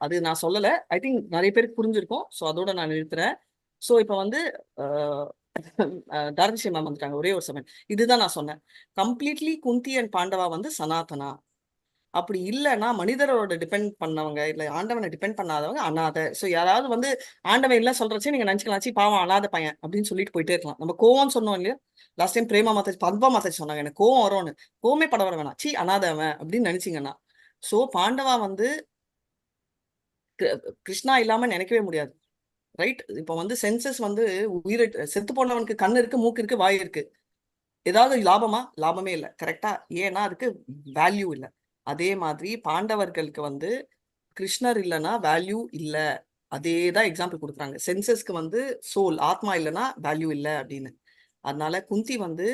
அது நான் சொல்லல. ஐ திங்க் நிறைய பேருக்கு புரிஞ்சிருக்கும். ஸோ அதோட நான் நிறுத்துறேன். ஸோ இப்போ வந்து தாரதிஷி மேம் வந்துட்டாங்க. ஒரே ஒரு செகண்ட். இதுதான் நான் சொன்னேன். கம்ப்ளீட்லி குந்தி அண்ட் பாண்டவா வந்து சனாதனா. அப்படி இல்லைன்னா மனிதரோட டிபெண்ட் பண்ணவங்க இல்ல ஆண்டவனை டிபெண்ட் பண்ணாதவங்க அனாதை. ஸோ யாராவது வந்து ஆண்டவன் இல்லை சொல்றச்சே நீங்க நினைச்சுக்கலாம், சி பாவம் அனாதை பையன் அப்படின்னு சொல்லிட்டு போயிட்டே இருக்கலாம். நம்ம கோவம்னு சொன்னோம் இல்லையா? லாஸ்ட் டைம் பிரேமா மாதாஜி பத்மா மாதாஜி சொன்னாங்க எனக்கு கோவம் வரும்னு. கோவமே பட வர வேணாம், சி அனாதை அவன் அப்படின்னு நினைச்சீங்கன்னா. ஸோ பாண்டவா வந்து கிருஷ்ணா இல்லாம நினைக்கவே முடியாது. ரைட்? இப்போ வந்து சென்சஸ் வந்து உயிரை செத்து போனவனுக்கு கண்ணு இருக்கு, மூக்கு இருக்கு, வாய் இருக்கு. ஏதாவது லாபமா? லாபமே இல்லை. கரெக்டா? ஏன்னா அதுக்கு வேல்யூ இல்லை. அதே மாதிரி பாண்டவர்களுக்கு வந்து கிருஷ்ணர் இல்லைன்னா வேல்யூ இல்லை. அதே தான் எக்ஸாம்பிள் கொடுக்குறாங்க. சென்சஸ்க்கு வந்து சோல் ஆத்மா இல்லைன்னா வேல்யூ இல்லை அப்படின்னு. அதனால குந்தி வந்து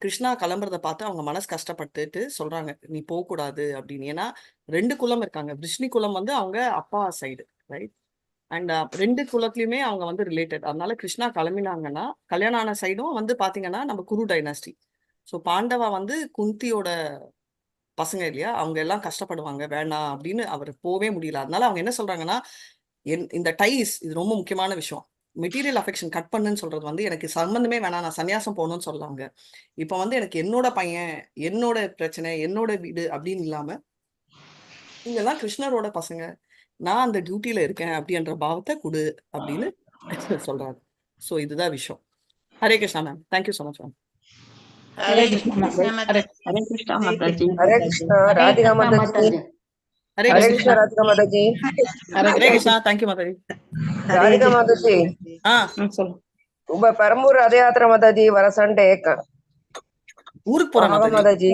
கிருஷ்ணா கிளம்புறத பார்த்து அவங்க மனசு கஷ்டப்பட்டுட்டு சொல்றாங்க நீ போகக்கூடாது அப்படின்னு. ஏன்னா 2 குலம் இருக்காங்க. விஷ்ணு குலம் வந்து அவங்க அப்பா சைடு, ரைட்? அண்ட் 2 குலத்துலயுமே அவங்க வந்து ரிலேட்டட். அதனால கிருஷ்ணா கிளம்பினாங்கன்னா கல்யாணம் ஆன சைடும் வந்து பாத்தீங்கன்னா நம்ம குரு டைனாஸ்டி. ஸோ பாண்டவா வந்து குந்தியோட பசங்க இல்லையா? அவங்க எல்லாம் கஷ்டப்படுவாங்க வேணாம் அப்படின்னு அவர் போவே முடியல. அதனால அவங்க என்ன சொல்றாங்கன்னா இந்த டைஸ் இது ரொம்ப முக்கியமான விஷயம். மெட்டீரியல் அஃபெக்ஷன் கட் பண்ணுன்னு சொல்றது வந்து எனக்கு சம்பந்தமே வேணாம், நான் சன்னியாசம் போகணும்னு சொல்றாங்க. இப்ப வந்து எனக்கு என்னோட பையன், என்னோட பிரச்சனை, என்னோட வீடு அப்படின்னு இல்லாம இங்கெல்லாம் கிருஷ்ணரோட பசங்க, நான் அந்த டியூட்டியில இருக்கேன் அப்படின்ற பாவத்தை கொடு அப்படின்னு சொல்றாரு. ஸோ இதுதான் விஷயம். Hare Krishna ma'am. Thank you so much ma'am. Hare Krishna Hare Krishna Mataji. Hare Krishna Radhika Mataji. Hare Hare Krishna. Krishna Radhika Mataji. Hare Krishna. Thank you Mataji. Radhika Mataji சொல்லு. உங்க பெரம்பூர் ரத யாத்திரை மாதாஜி வர சண்டே ஊருக்கு போறேன் மாதாஜி. மாதாஜி.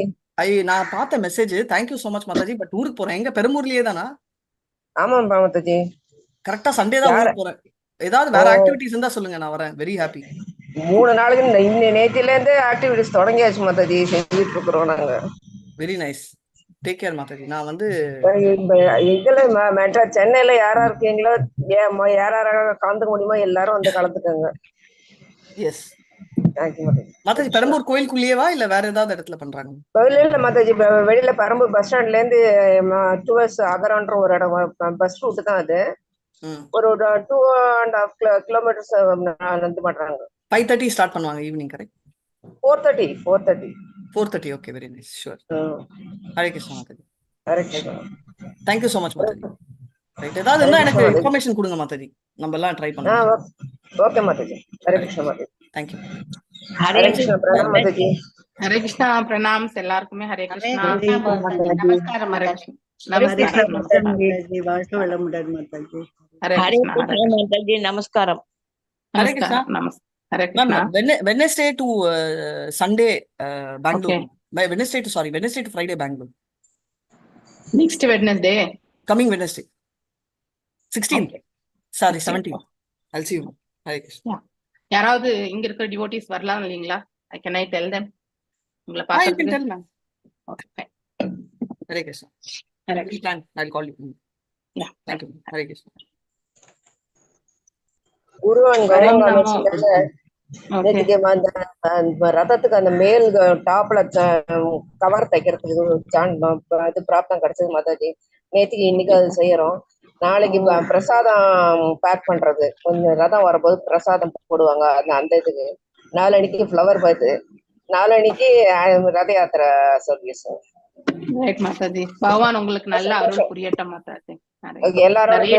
நான் பார்த்த message. Thank you so much Mataji. But ஊருக்கு போறேன். எங்க பெரம்பூர்லயே தானா? ஆமாம்பா மாதாஜி. கரெக்டா சண்டே தான் ஊருக்கு போறேன். ஏதாவது வேற ஆக்டிவிட்டிஸ் இருந்தா சொல்லுங்க, நான் வரேன். Very happy. 3 நாளுக்கு நேத்தில இருந்து ஆக்டிவிட்டிஸ் தொடங்கியாச்சு மாதாஜி. செஞ்சுட்டு இருக்கிறோம் நாங்க. Very nice. Take care Mataji. நான் வந்து இதுல சென்னையில யாரா இருக்கீங்களோ யாரா கலந்துக்க முடியுமோ எல்லாரும் வந்து கலந்துக்கோங்க. எஸ். தேங்க்யூ மாதாஜி. மாதாஜி பெரம்பூர் கோயிலுக்குள்ளேயேவா இல்ல வேற ஏதாவது இடத்துல பண்றாங்க? இல்ல மாதாஜி, வெளியில பெரம்பூர் பஸ் ஸ்டாண்ட்ல இருந்து டுவர்ஸ் அகரன்ற ஒரு இடம், பஸ் ரூட் தான் அது. ஒரு 2.5 கிலோமீட்டர்ஸ் வந்து பண்றாங்க. 5:30 ஸ்டார்ட் பண்ணுவாங்க evening, correct? 4:30. Okay, very nice. Sure. Hare Krishna Mataji. Hare Krishna. Thank you so much Mataji. Right, ஏதாவது இருந்தா எனக்கு இன்ஃபர்மேஷன் கொடுங்க மாதாஜி. நம்ம எல்லாம் ட்ரை பண்ணலாம். ஓகே மாதாஜி. ஹரே கிருஷ்ணா மாதாஜி. தேங்க்யூ. ஹரே கிருஷ்ணா. பிரணாம் மாதாஜி. ஹரே கிருஷ்ணா. பிரணாம் எல்லாருக்குமே. ஹரே கிருஷ்ணா. நமஸ்காரம் மாதாஜி. வாழ்க வளமுடன் மாதாஜி. ஹரே கிருஷ்ணா மாதாஜி. நமஸ்காரம். Hare Krishna. Hare Krishna. Wednesday to Sunday Bangalore. Wednesday to Friday Bangalore. Next Wednesday. Coming Wednesday 16th. Sorry 17th. I'll see you. Hare Krishna. யாராவது இங்க இருக்கிற டிவோட்டிஸ் வரலாம் இல்லீங்களா? Can I tell them? உங்களை You can tell, ma'am. Okay. Hare Krishna. Hare Krishna. I'll call you. Yeah. Thank you. Hare Krishna. குருவன் நேற்றுக்கு அந்த ரதத்துக்கு அந்த மேல் டாப்ல கவர் தைக்கிறதுக்கு இது பிராப்தம் கிடைச்சது மாதாஜி. நேற்றுக்கு இன்னைக்கு அது செய்யறோம். நாளைக்கு பிரசாதம் பேக் பண்றது, கொஞ்சம் ரதம் வரும்போது பிரசாதம் போடுவாங்க அந்த இதுக்கு. நாளன்னைக்கு ஃப்ளவர் பர்த், நாளன்னைக்கு ரத யாத்திரை சர்வீஸ். மாதாஜி, பகவான் உங்களுக்கு நல்ல அருள் புரியட்டும் மாதாஜி. எல்லாருடைய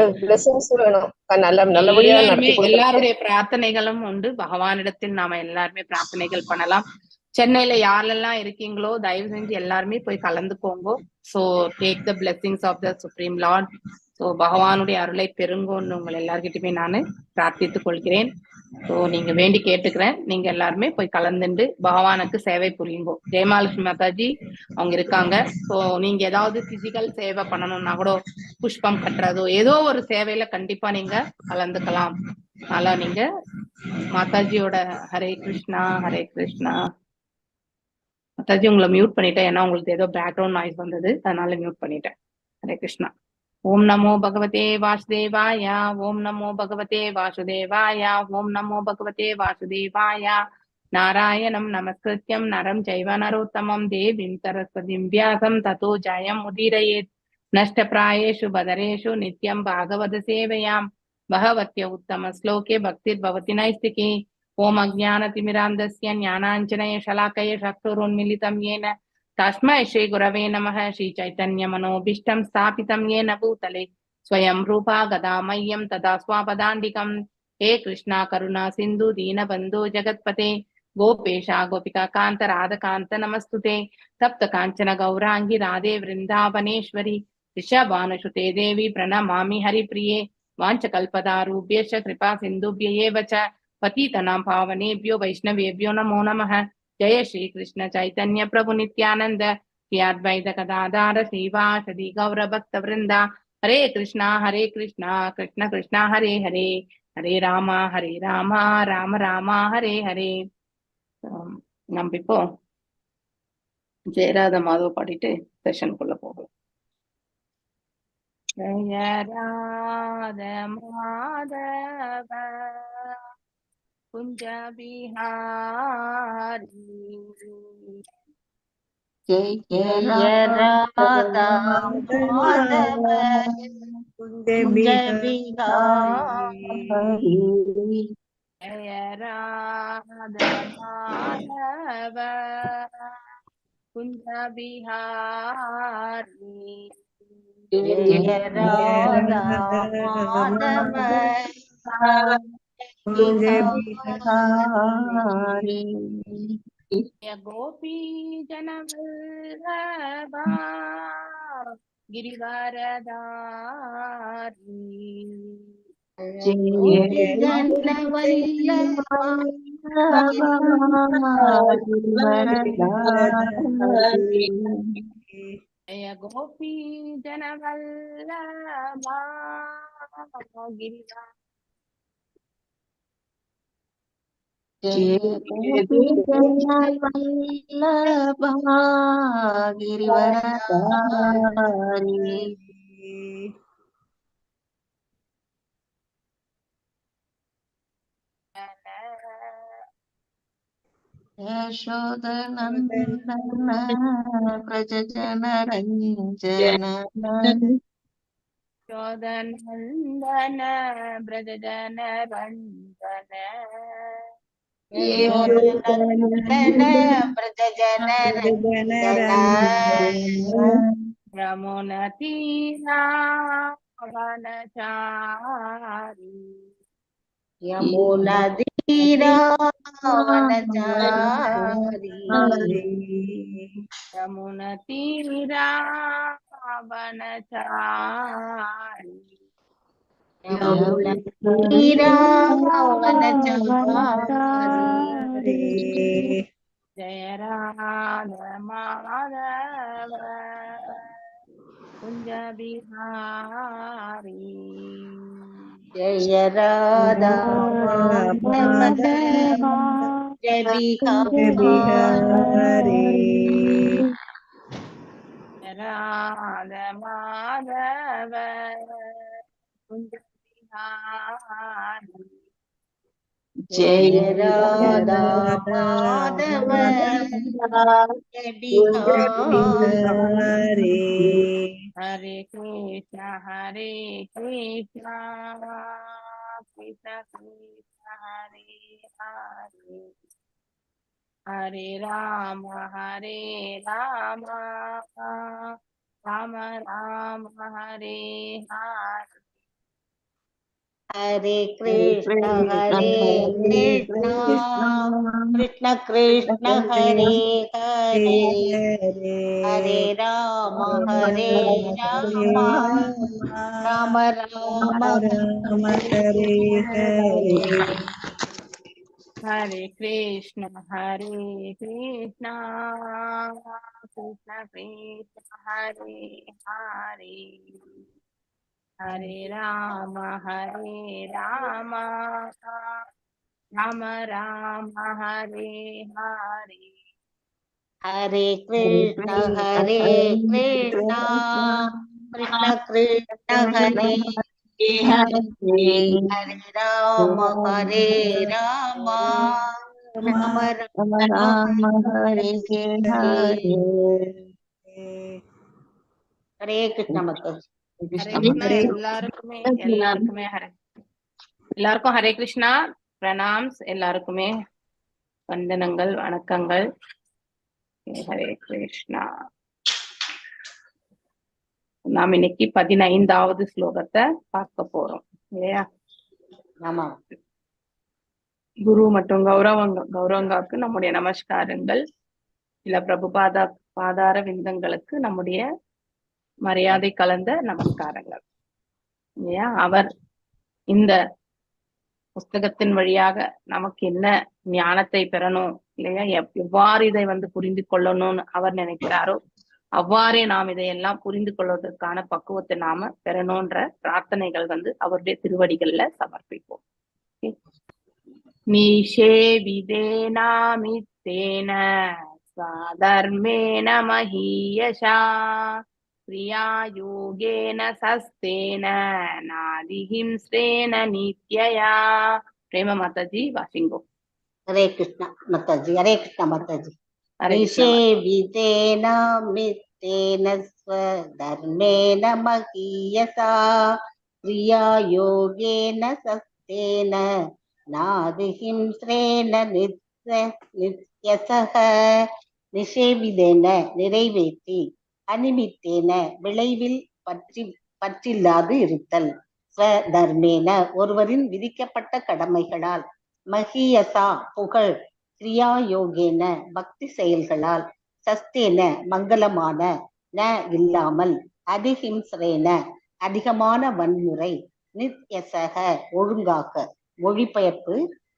பிரார்த்தனைகளும் உண்டு. பகவானிடத்தில் நாம எல்லாருமே பிரார்த்தனைகள் பண்ணலாம். சென்னையில யாரெல்லாம் இருக்கீங்களோ தயவு செஞ்சு எல்லாருமே போய் கலந்துக்கோங்க. So take the blessings of the supreme lord. So பகவானுடைய அருளை பெருங்கோன்னு உங்களை எல்லார்கிட்டயுமே நான் பிரார்த்தித்துக் கொள்கிறேன். ஸோ நீங்க வேண்டி கேட்டுக்கிறேன், நீங்க எல்லாருமே போய் கலந்துண்டு பகவானுக்கு சேவை புரியுங்கோ. ஜெயமாலட்சுமி மாதாஜி அவங்க இருக்காங்க. ஸோ நீங்க ஏதாவது பிசிக்கல் சேவை பண்ணணும்னா கூட, புஷ்பம் கட்டுறதோ ஏதோ ஒரு சேவையில கண்டிப்பா நீங்க கலந்துக்கலாம். அதனால நீங்க மாதாஜியோட ஹரே கிருஷ்ணா. ஹரே கிருஷ்ணா. மாதாஜி உங்களை மியூட் பண்ணிட்டேன், ஏன்னா உங்களுக்கு ஏதோ பேக்ரவுண்ட் நாய்ஸ் வந்தது, அதனால மியூட் பண்ணிட்டேன். ஹரே கிருஷ்ணா. ஓம் நமோ பகவதே வாசுதேவாய. ஓம் நமோ பகவதே வாசுதேவாய. ஓம் நமோ பகவதே வாசுதேவாய. நாராயணம் நமஸ்கிருத்யம் நரம் ஜைவ நரோத்தமம் தேவீம் சரஸ்வதிம் வியாசம் ததோ ஜயம் உதீரயேத். नष्टप्रायेषु बदरेषु नित्यं भागवत सेवयां भगवत्य उत्तम श्लोके भक्तिर्भवति नैष्टिकी। ओम अज्ञानतिमिरान्धस्य ज्ञानाञ्जनय शलाकय चक्षुरुन्मीलितं येन तस्मै श्रीगुरवे नमः। श्रीचैतन्यमनोभीष्टं स्थापितं येन भूतले स्वयं रूपा गदा मह्यं तदा स्वापदान्तिकं। हे कृष्णा करुणा सिन्धु दीनबन्धु जगत्पते गोपेशा गोपिका कान्त राधकान्त नमस्तुते। तप्त काञ्चन गौराङ्गी राधे वृन्दावनेश्वरी ऋषभानुसुते देवी प्रणमामि हरिप्रिये। वाञ्छकल्पदारुभ्यश्च कृपा सिन्धुभ्य एव च पतितनां पावनेभ्यो वैष्णवेभ्यो नमो नमः। जय श्री कृष्ण चैतन्य प्रभु नित्यानंद श्री अद्वैत गदाधर श्रीवासदि गौर भक्त वृंदा। हरे कृष्णा कृष्ण कृष्णा हरे हरे, हरे राम राम राम हरे हरे। நம்ம இப்போ ஜெயராத மாதவ் பாடிட்டு செஷனுக்குள்ள போகலாம். ஜெய ராத மாதவ कुंज बिहारी जय राधा माधव कुंज बिहारी। जय राधा माधव कुंज बिहारी। जय राधा माधव कुंज बिहारी। गोपी जनवल्लभा गिरिवरधारी। जय जनवल्लभा गिरिवरधारी। जय गोपी जनवल्लभा गिरिवरधारी। जय गोपी जनवल्लभा गिरिवरधारी। यशोदनन्दन व्रज जनरञ्जन। यशोदनन्दन व्रज जनरञ्जन। यशोदनन्दन व्रज जनरञ्जन। यमुनतीरावनचारी। यमुनतीरावनचारी। यमुनतीरावनचारी। यमुनतीरावनचारी। जय राधा माधव कुंज बिहारी। जय राधा माधव जय बिहारी। राधा माधव कुंज बिहारी। जय राधा माधव जय बिहारी। हरे कृष्णा कृष्ण कृष्ण हरे हरे, हरे राम राम राम हरे हरे। हरे कृष्ण कृष्ण कृष्ण हरे हरे, हरे राम राम राम हरे हरे। हरे कृष्ण कृष्ण कृष्ण हरे हरे, हरे राम राम राम हरे हरे। हरे कृष्ण कृष्ण कृष्ण हरे हरे, हरे राम राम राम हरे हरे। ஹரே கிருஷ்ண மாதாஜி. ஹரே கிருஷ்ணா. எல்லாருக்குமே எல்லாருக்கும் ஹரே கிருஷ்ணா, பிரணாம்ஸ், எல்லாருக்குமே வந்தனங்கள், வணக்கங்கள். ஹரே கிருஷ்ணா. நாம் இன்னைக்கு 15வது ஸ்லோகத்தை பார்க்க போறோம் இல்லையா? ஆமா. குரு மற்றும் கௌரவங்காவுக்கு நம்முடைய நமஸ்காரங்கள். இல்ல பாதார விந்தங்களுக்கு நம்முடைய மரியாதை கலந்த நமஸ்காரங்கள் இல்லையா? அவர் இந்த புஸ்தகத்தின் வழியாக நமக்கு என்ன ஞானத்தை பெறணும் இல்லையா, எவ்வாறு இதை புரிந்து கொள்ளணும்னு அவர் நினைக்கிறாரோ அவ்வாறே நாம் இதையெல்லாம் புரிந்து கொள்வதற்கான பக்குவத்தை நாம பெறணும்ன்ற பிரார்த்தனைகள் அவருடைய திருவடிகள்ல சமர்ப்பிப்போம். நிஷேவிதேனாமித்தேன ஸ்வதர்மேன மஹீயஷா பிரியா யோகேன சஸ்தேன நாதிஹிம்ஸ்ரேன நித்யயா. பிரேம மாதாஜி வாசிங்கோ. ஹரே கிருஷ்ணா மாதாஜி. ஹரே கிருஷ்ணா மாதாஜி. ஹரே கிருஷ்ணா. நிஷேவிதேன மித்தேன ஸ்வதர்மேன மஹீயசா பிரியா யோகேன சஸ்தேன நாதிஹிம்ஸ்ரேன நித்யசஹ. நிஷேவிதேன நிறைவேற்றி, அனிமித்தேன விளைவில் பற்றில்லாது இருத்தல், ஸ்வதர்மேன ஒருவரின் விதிக்கப்பட்ட கடமைகளால், மஹீயசா புகழ், கிரியா யோகேன பக்தி செயல்களால், சஸ்தேன மங்களமான, ந இல்லாமல், அதிஹிம்ஸ்ரேன அதிகமான வன்முறை, நித்யசக ஒழுங்காக. மொழிபெயர்ப்பு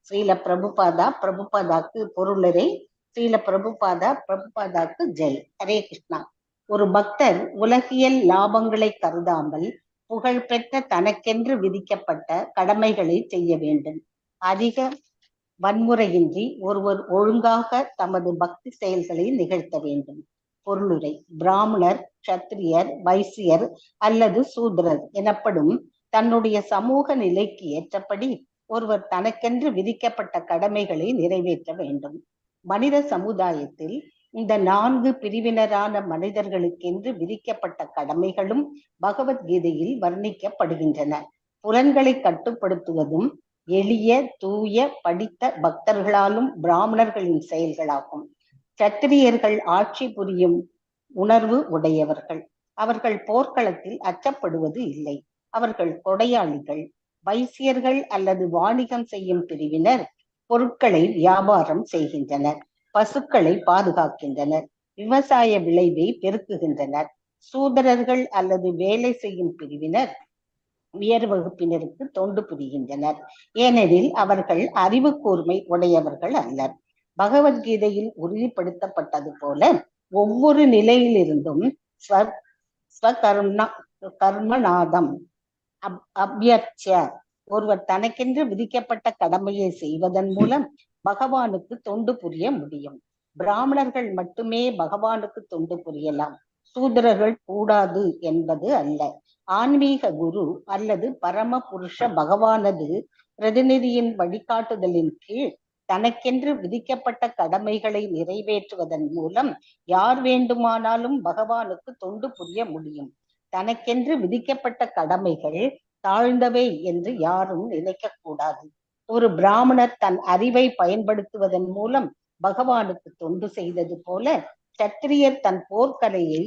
ஸ்ரீல பிரபுபாதாக்கு பொருளரை ஸ்ரீல பிரபுபாதாக்கு ஜெய். ஹரே கிருஷ்ணா. ஒரு பக்தர் உலகியல் லாபங்களை கருதாமல் புகழ் பெற்ற தனக்கென்று விதிக்கப்பட்ட கடமைகளை செய்ய வேண்டும். அதிக வன்முறையின்றி ஒருவர் ஒழுங்காக தமது பக்தி செயல்களை நிகழ்த்த வேண்டும். பொருளுரை: பிராமணர், க்ஷத்திரியர், வைசியர் அல்லது சூத்ரர் எனப்படும் தன்னுடைய சமூக நிலைக்கு ஏற்றபடி ஒருவர் தனக்கென்று விதிக்கப்பட்ட கடமைகளை நிறைவேற்ற வேண்டும். மனித சமுதாயத்தில் இந்த 4 பிரிவினரான மனிதர்களுக்கென்று விதிக்கப்பட்ட கடமைகளும் பகவத்கீதையில் வர்ணிக்கப்படுகின்றன. புலன்களை கட்டுப்படுத்துவதும் எளிய, தூய, படித்த பக்தர்களாலும் பிராமணர்களின் செயல்களாகும். சத்திரியர்கள் ஆட்சி புரியும் உணர்வு உடையவர்கள். அவர்கள் போர்க்களத்தில் அச்சப்படுவது இல்லை. அவர்கள் கொடையாளிகள். வைசியர்கள் அல்லது வாணிகம் செய்யும் பிரிவினர் பொருட்களை வியாபாரம் செய்கின்றனர், பசுக்களை பாதுகாக்கின்றனர், விவசாய விளைவை பெருக்குகின்றனர். சூதரர்கள் அல்லது வேலை செய்யும் பிரிவினர் உயர் வகுப்பினருக்கு தொண்டு புரிகின்றனர், ஏனெனில் அவர்கள் அறிவு கூர்மை உடையவர்கள் அல்லர். பகவத்கீதையில் உறுதிப்படுத்தப்பட்டது போல ஒவ்வொரு நிலையிலிருந்தும் கர்மநாதம் அபியர்ச்சிய ஒருவர் தனக்கென்று விதிக்கப்பட்ட கடமையை செய்வதன் மூலம் பகவானுக்கு தொண்டு புரிய முடியும். பிராமணர்கள் மட்டுமே பகவானுக்கு தொண்டு புரியலாம், சூத்திரர்கள் கூடாது என்பது அல்ல. ஆன்மீக குரு அல்லது பரம புருஷ பகவானது பிரதிநிதியின் வழிகாட்டுதலின் கீழ் தனக்கென்று விதிக்கப்பட்ட கடமைகளை நிறைவேற்றுவதன் மூலம் யார் வேண்டுமானாலும் பகவானுக்கு தொண்டு புரிய முடியும். தனக்கென்று விதிக்கப்பட்ட கடமைகள் தாழ்ந்தவை என்று யாரும் நினைக்க கூடாது. ஒரு பிராமணர் தன் அறிவை பயன்படுத்துவதன் மூலம் பகவானுக்கு தொண்டு செய்தது போல, சத்திரியர் தன் போர்க்கலையை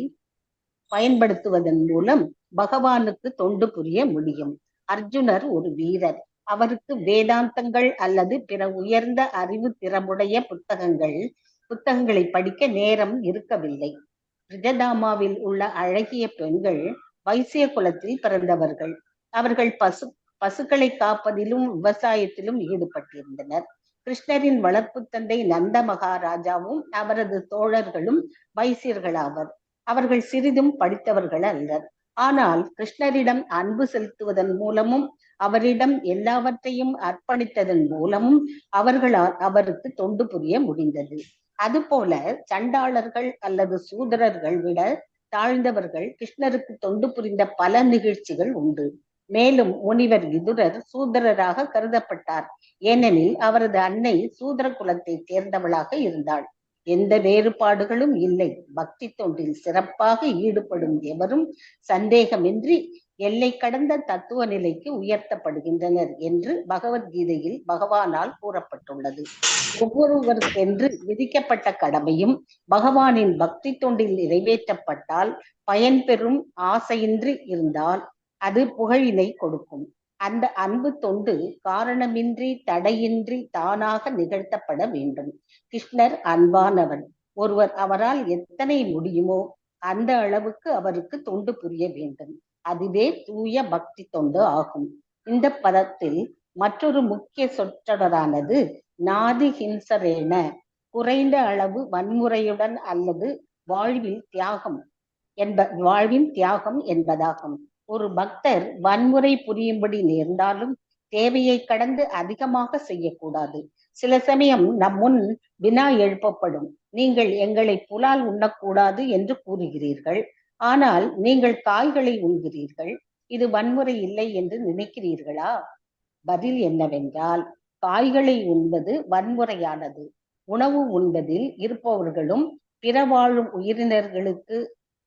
பயன்படுத்துவதன் மூலம் பகவானுக்கு தொண்டு புரிய முடியும். அர்ஜுனர் ஒரு வீரர். அவருக்கு வேதாந்தங்கள் அல்லது பிற உயர்ந்த அறிவு திறமுடைய புத்தகங்களை படிக்க நேரம் இருக்கவில்லை. ரிஜதாமாவில் உள்ள அழகிய பெண்கள் வைசிய குலத்தில் பிறந்தவர்கள். அவர்கள் பசுக்களை காப்பதிலும் விவசாயத்திலும் ஈடுபட்டிருந்தனர். கிருஷ்ணரின் வளர்ப்பு தந்தை நந்த மகாராஜாவும் அவரது தோழர்களும் வைசியர்களாவர். அவர்கள் சிறிதும் படித்தவர்கள் அல்லர். ஆனால் கிருஷ்ணரிடம் அன்பு செலுத்துவதன் மூலமும் அவரிடம் எல்லாவற்றையும் அர்ப்பணித்ததன் மூலமும் அவர்களால் அவருக்கு தொண்டு புரிய முடிந்தது. அதுபோல சண்டாளர்கள் அல்லது சூதரர்கள் விட தாழ்ந்தவர்கள் கிருஷ்ணருக்கு தொண்டு புரிந்த பல நிகழ்ச்சிகள் உண்டு. மேலும் முனிவர் விதுரர் சூதரராக கருதப்பட்டார், ஏனெனில் அவரது அன்னை சூதர குலத்தை சேர்ந்தவளாக இருந்தாள். எந்த வேறுபாடுகளும் இல்லை. பக்தி தொண்டில் சிறப்பாக ஈடுபடும் எவரும் சந்தேகமின்றி எல்லை கடந்த தத்துவ நிலைக்கு உயர்த்தப்படுகின்றனர் என்று பகவத்கீதையில் பகவானால் கூறப்பட்டுள்ளது. ஒவ்வொருவருக்கென்று விதிக்கப்பட்ட கடமையும் பகவானின் பக்தி தொண்டில் நிறைவேற்றப்பட்டால் பயன்பெறும் ஆசையின்றி இருந்தால் அது புகழினை கொடுக்கும். அந்த அன்பு தொண்டு காரணமின்றி தடையின்றி தானாக நிகழ்த்தப்பட வேண்டும். கிருஷ்ணர் அன்பானவர். ஒருவர் அவரால் எத்தனை முடியுமோ அந்த அளவுக்கு அவருக்கு தொண்டு புரிய வேண்டும். அதுவே தூய பக்தி தொண்டு ஆகும். இந்த பதத்தில் மற்றொரு முக்கிய சொற்றொடரானது நாதி ஹிம்சரேன, குறைந்த அளவு வன்முறையுடன் அல்லது வாழ்வின் தியாகம் என்பதாகும். ஒரு பக்தர் வன்முறை புரியும்படி நேர்ந்தாலும் தேவையை கடந்து அதிகமாக செய்யக்கூடாது. சில சமயம் நம் முன் வினா எழுப்பப்படும். நீங்கள் எங்களை புலால் உண்ணக்கூடாது என்று கூறுகிறீர்கள், ஆனால் நீங்கள் காய்களை உண்கிறீர்கள். இது வன்முறை இல்லை என்று நினைக்கிறீர்களா? பதில் என்னவென்றால், காய்களை உண்பது வன்முறையானது. உணவு உண்பதில் இருப்பவர்களும் பிற வாழும்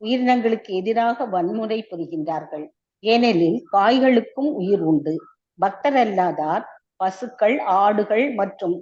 உயிரினங்களுக்கு எதிராக வன்முறை புரிகின்றார்கள். ஏனெனில் காய்களுக்கும் உயிர் உண்டு. பக்தர் அல்லாதார் பசுக்கள், ஆடுகள் மற்றும்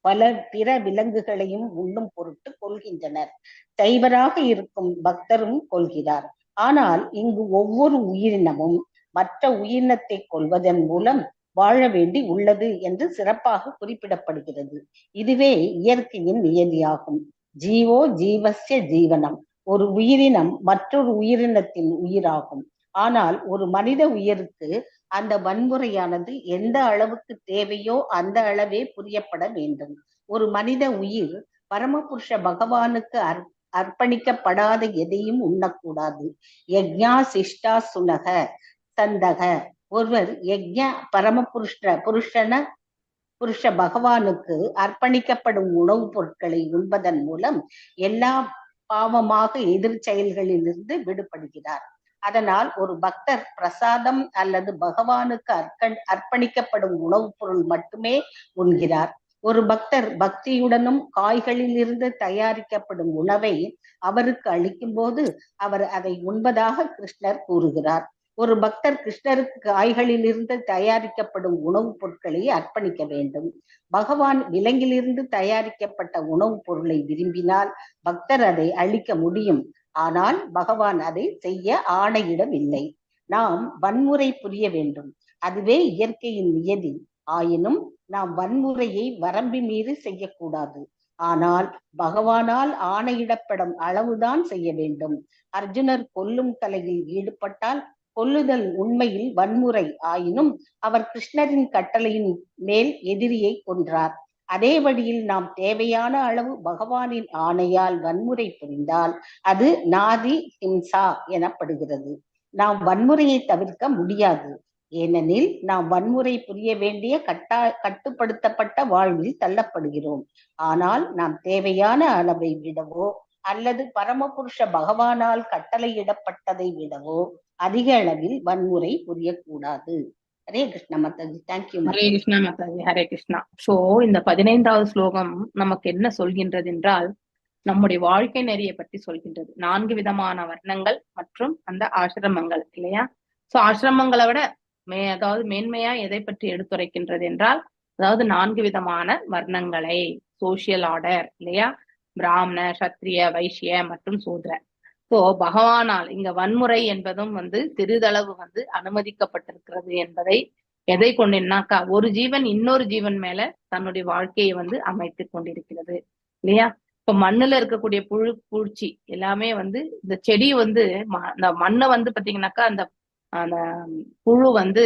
பல பிற விலங்குகளையும் உண்ணும் பொருட்டு கொள்கின்றனர். சைவராக இருக்கும் பக்தரும் கொள்கிறார். ஆனால் இங்கு ஒவ்வொரு உயிரினமும் மற்ற உயிரினத்தை கொள்வதன் மூலம் வாழ வேண்டி உள்ளது என்று சிறப்பாக குறிப்பிடப்படுகிறது. இதுவே இயற்கையின் நியதியாகும். ஜீவோ ஜீவஸ்ய ஜீவனம். ஒரு உயிரினம் மற்றொரு உயிரினத்தின் உயிராகும். ஆனால் ஒரு மனித உயிருக்கு அந்த வன்முறையானது எந்த அளவுக்கு தேவையோ அந்த அளவே புரியப்பட வேண்டும். ஒரு மனித உயிர் பரமபுருஷ பகவானுக்கு அர்ப்பணிக்கப்படாத எதையும் உண்ணக்கூடாது. யக்ஞா சிஷ்டா சுனக சந்தக. ஒருவர் யக்ஞ புருஷ பகவானுக்கு அர்ப்பணிக்கப்படும் உணவுப் பொருட்களை உண்பதன் மூலம் எல்லா பாவமாக எதிர் செயல்களிலிருந்து விடுபடுகிறார். அதனால் ஒரு பக்தர் பிரசாதம் அல்லது பகவானுக்கு அர்ப்பணிக்கப்படும் உணவுப் பொருள் மட்டுமே உண்கிறார். ஒரு பக்தர் பக்தியுடனும் காய்களில் இருந்து தயாரிக்கப்படும் உணவை அவருக்கு அளிக்கும் போது அவர் அதை உண்பதாக கிருஷ்ணர் கூறுகிறார். ஒரு பக்தர் கிருஷ்ணருக்கு காய்களில் இருந்து தயாரிக்கப்படும் உணவுப் பொருட்களை அர்ப்பணிக்க வேண்டும். பகவான் விலங்கிலிருந்து தயாரிக்கப்பட்ட உணவுப் பொருளை விரும்பினால் பக்தர் அதை அளிக்க முடியும். ஆனால் பகவான் அதை செய்ய ஆணையிடவில்லை. நாம் வன்முறை புரிய வேண்டும். அதுவே இயற்கையின் நியதி. ஆயினும் நாம் வன்முறையை வரம்பு மீறி செய்யக்கூடாது. ஆனால் பகவானால் ஆணையிடப்படும் அளவுதான் செய்ய வேண்டும். அர்ஜுனர் கொல்லும் கலையில் ஈடுபட்டால் கொல்லுதல் உண்மையில் வன்முறை ஆயினும் அவர் கிருஷ்ணரின் கட்டளையின் மேல் எதிரியை கொன்றார். அதே வழியில் நாம் தேவையான அளவு பகவானின் ஆணையால் வன்முறை புரிந்தால் அது நாதி ஹிம்சா எனப்படுகிறது. நாம் வன்முறையை தவிர்க்க முடியாது. ஏனெனில் நாம் வன்முறை புரிய வேண்டிய கட்டுப்படுத்தப்பட்ட வாழ்வில் தள்ளப்படுகிறோம். ஆனால் நாம் தேவையான அளவை விடவோ அல்லது பரமபுருஷ பகவானால் கட்டளையிடப்பட்டதை விடவோ அதிக அளவில் வன்முறை புரியக்கூடாது. ஹரே கிருஷ்ண மாதாஜி. தேங்க்யூ. ஹரே கிருஷ்ணா மாதாஜி. ஹரே கிருஷ்ணா. சோ இந்த 15வது ஸ்லோகம் நமக்கு என்ன சொல்கின்றது என்றால், நம்முடைய வாழ்க்கை நெறியை பற்றி சொல்கின்றது. 4 விதமான வர்ணங்கள் மற்றும் அந்த ஆசிரமங்கள் இல்லையா? சோ ஆசிரமங்களை விட அதாவது மேன்மையா எதை பற்றி எடுத்துரைக்கின்றது என்றால், அதாவது 4 விதமான வர்ணங்களை, சோசியல் ஆர்டர் இல்லையா? பிராமண, சத்திரிய, வைசிய மற்றும் சூத்ர. சோ பகவானால் இங்க வன்முறை என்பதும் சிறிதளவு அனுமதிக்கப்பட்டிருக்கிறது என்பதை எதை கொண்டுனாக்கா, ஒரு ஜீவன் இன்னொரு ஜீவன் மேல தன்னுடைய வாழ்க்கையை அமைத்து கொண்டிருக்கிறது இல்லையா? இப்ப மண்ணுல இருக்கக்கூடிய புழு பூச்சி எல்லாமே இந்த செடி இந்த மண்ணை பாத்தீங்கன்னாக்கா அந்த அந்த புழு அதை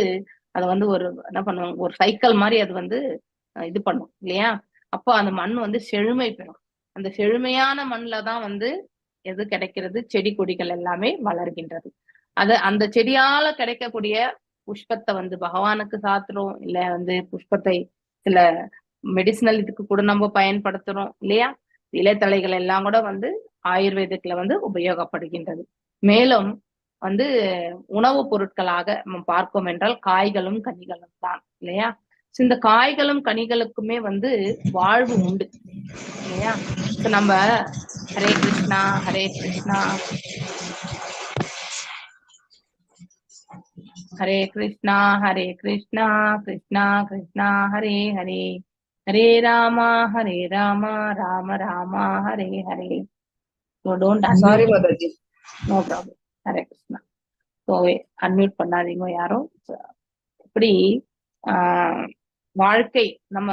ஒரு என்ன பண்ணுவாங்க, ஒரு சைக்கிள் மாதிரி அது இது பண்ணும் இல்லையா? அப்போ அந்த மண் செழுமை பெறும். அந்த செழுமையான மண்ணுலதான் எது கிடைக்கிறது, செடி கொடிகள் எல்லாமே வளர்கின்றது. அந்த செடியால கிடைக்கக்கூடிய புஷ்பத்தை பகவானுக்கு சாத்துறோம், இல்ல புஷ்பத்தை சில மெடிசினல் இதுக்கு கூட நம்ம பயன்படுத்துறோம் இல்லையா? இலைத்தலைகள் எல்லாம் கூட ஆயுர்வேதத்துல உபயோகப்படுகின்றது. மேலும் உணவுப் பொருட்களாக நம்ம பார்ப்போம் என்றால் காய்களும் கனிகளும் தான் இல்லையா? இந்த காய்களும் கனிகளுக்குமே வந்து வாழ்வு உண்டு இல்லையா? நம்ம Hare Krishna Hare Krishna Hare Krishna Hare Krishna Krishna Krishna Hare Hare Hare Rama Rama Rama Hare Hare. So don't sorry unmute. Mataji. No problem. Hare Krishna. So unmute பண்ணாதீங்க யாரும். இப்படி வாழ்க்கை நம்ம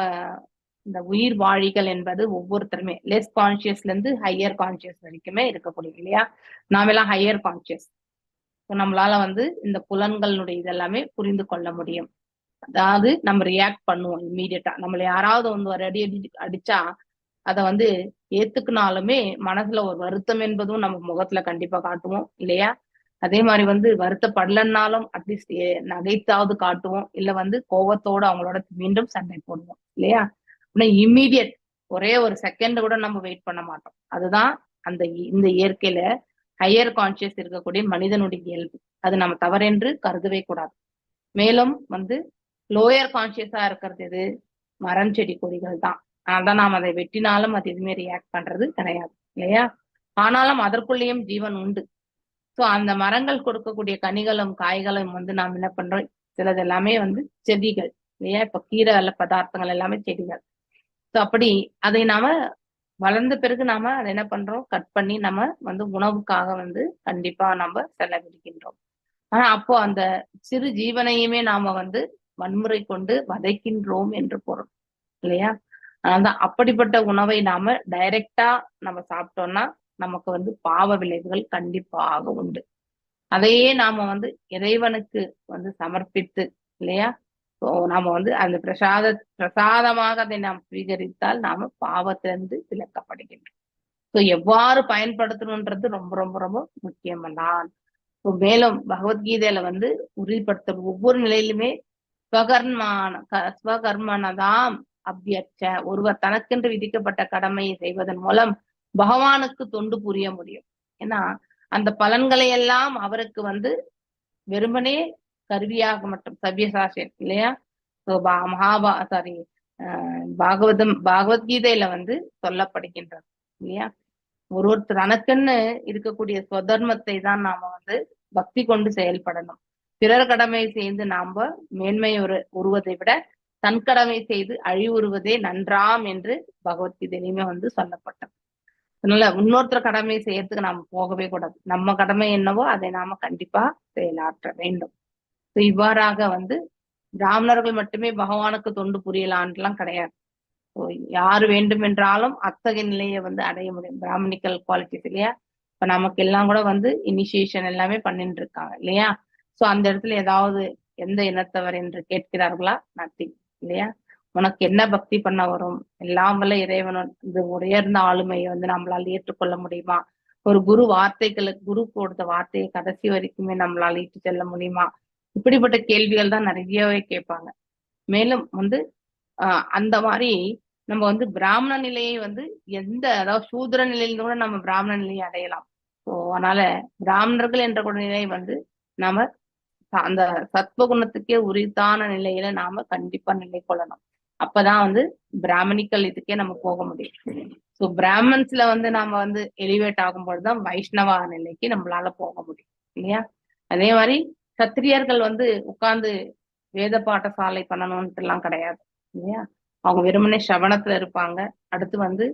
இந்த உயிர் வாழிகள் என்பது ஒவ்வொருத்தருமே லெஸ் கான்சியஸ்ல இருந்து ஹையர் கான்சியஸ் வரைக்குமே இருக்கக்கூடிய இல்லையா? நாமெல்லாம் ஹையர் கான்சியஸ். நம்மளால வந்து இந்த புலன்களுடைய இதெல்லாமே புரிந்து கொள்ள முடியும். அதாவது நம்ம ரியாக்ட் பண்ணுவோம் இம்மீடியட்டா. நம்மள யாராவது வந்து ஒரு அடி அடிச்சா அதை வந்து ஏத்துக்குனாலுமே மனசுல ஒரு வருத்தம் என்பதும் நம்ம முகத்துல கண்டிப்பா காட்டுவோம் இல்லையா? அதே மாதிரி வந்து வருத்தப்படலன்னாலும் அட்லீஸ்ட் நகைத்தாவது காட்டுவோம், இல்ல வந்து கோவத்தோட அவங்களோட மீண்டும் சண்டை போடுவோம் இல்லையா? ஆனா இம்மீடியட் ஒரே ஒரு செகண்ட் கூட நம்ம வெயிட் பண்ண மாட்டோம். அதுதான் அந்த இந்த இயற்கையில ஹையர் கான்சியஸ் இருக்கக்கூடிய மனிதனுடைய இயல்பு. அது நம்ம தவறென்று கருதவே கூடாது. மேலும் வந்து லோயர் கான்சியஸா இருக்கிறது எது? மரம் செடி கொடிகள் தான். அதான் நாம் அதை வெட்டினாலும் அது எதுவுமே ரியாக்ட் பண்றது கிடையாது இல்லையா? ஆனாலும் அதற்குள்ளேயும் ஜீவன் உண்டு. ஸோ அந்த மரங்கள் கொடுக்கக்கூடிய கனிகளும் காய்களும் வந்து நாம் என்ன பண்றோம்? சிலது எல்லாமே வந்து செடிகள் இல்லையா? இப்ப கீரை அல்ல பதார்த்தங்கள் எல்லாமே செடிகள். ஸோ அப்படி அதை நாம வளர்ந்த பிறகு நாம அதை என்ன பண்றோம்? கட் பண்ணி நம்ம வந்து உணவுக்காக வந்து கண்டிப்பா நம்ம செலவழிக்கின்றோம். ஆனா அப்போ அந்த சிறு ஜீவனையுமே நாம வந்து வன்முறை கொண்டு வதைக்கின்றோம் என்று பொருள் இல்லையா? அதான் அப்படிப்பட்ட உணவை நாம டைரக்டா நம்ம சாப்பிட்டோம்னா நமக்கு வந்து பாவ விளைவுகள் கண்டிப்பாக உண்டு. அதையே நாம வந்து இறைவனுக்கு வந்து சமர்ப்பித்து இல்லையா? நாம வந்து அந்த பிரசாதமாக அதை நாம் சுவீகரித்தால் நாம பாவத்திலிருந்து விலக்கப்படுகின்றோம். ஸோ எவ்வாறு பயன்படுத்தணுன்றது ரொம்ப ரொம்ப ரொம்ப முக்கியம்தான். மேலும் பகவத்கீதையில வந்து உறுதிப்படுத்துற ஒவ்வொரு நிலையிலுமே ஸ்வகர்மனதாம் அபியட்ச, ஒருவர் தனக்கென்று விதிக்கப்பட்ட கடமையை செய்வதன் மூலம் பகவானுக்கு தொண்டு புரிய முடியும். ஏன்னா அந்த பலன்களை எல்லாம் அவருக்கு வந்து வெறுமனே கருவியாக மட்டும் சவ்யசாசன் இல்லையா? பகவத்கீதையில வந்து சொல்லப்படுகின்றது இல்லையா? ஒருத்தர் தனக்குன்னு இருக்கக்கூடிய ஸ்வதர்மத்தை தான் நாம வந்து பக்தி கொண்டு செயல்படணும். பிறர் கடமை செய்து நாம மேன்மை உருவதை விட தன் கடமை செய்து அழிவுறுவதே நன்றாம் என்று பகவத்கீதையிலுமே வந்து சொல்லப்பட்டது. அதனால இன்னொருத்தர் கடமை செய்யறதுக்கு நாம போகவே கூடாது. நம்ம கடமை என்னவோ அதை நாம கண்டிப்பா செயலாற்ற வேண்டும். இவ்வாறாக வந்து பிராமணர்கள் மட்டுமே பகவானுக்கு தொண்டு புரியலான்லாம் கிடையாது. யாரு வேண்டும் என்றாலும் அத்தகைய நிலையை வந்து அடைய முடியும். பிராமணிக்கல் குவாலிட்டிஸ் இல்லையா? இப்ப நமக்கு எல்லாம் கூட வந்து இனிஷியேஷன் எல்லாமே பண்ணிட்டு இருக்காங்க இல்லையா? சோ அந்த இடத்துல ஏதாவது எந்த இனத்தவர் என்று கேட்கிறார்களா? நத்திங் இல்லையா? உனக்கு என்ன பக்தி பண்ண வரும்? எல்லாம் வல்ல இறைவனும் இது உயர்ந்த ஆளுமையை வந்து நம்மளால ஏற்றுக்கொள்ள முடியுமா? ஒரு குரு கொடுத்த வார்த்தையை கடைசி வரைக்குமே நம்மளால ஈட்டு செல்ல முடியுமா? இப்படிப்பட்ட கேள்விகள் தான் நிறையவே கேட்பாங்க. மேலும் வந்து அந்த மாதிரி நம்ம வந்து பிராமண நிலையை வந்து அதாவது சூத்திர நிலையில கூட நம்ம பிராமண நிலையை அடையலாம். ஸோ அதனால பிராமணர்கள் என்ற கூட நிலை வந்து நாம அந்த சத்வகுணத்துக்கே உரித்தான நிலையில நாம கண்டிப்பா நிலை கொள்ளணும். அப்பதான் வந்து பிராமணிக்கல் இதுக்கே நம்ம போக முடியும். ஸோ பிராமன்ஸ்ல வந்து நாம வந்து எலிவேட் ஆகும்போதுதான் வைஷ்ணவா நிலைக்கு நம்மளால போக முடியும் இல்லையா? அதே மாதிரி சத்திரியர்கள் வந்து உட்கார்ந்து வேத பாடசாலை பண்ணணும்ட்டு எல்லாம் கிடையாது இல்லையா? அவங்க வெறுமனே சவணத்துல இருப்பாங்க. அடுத்து வந்து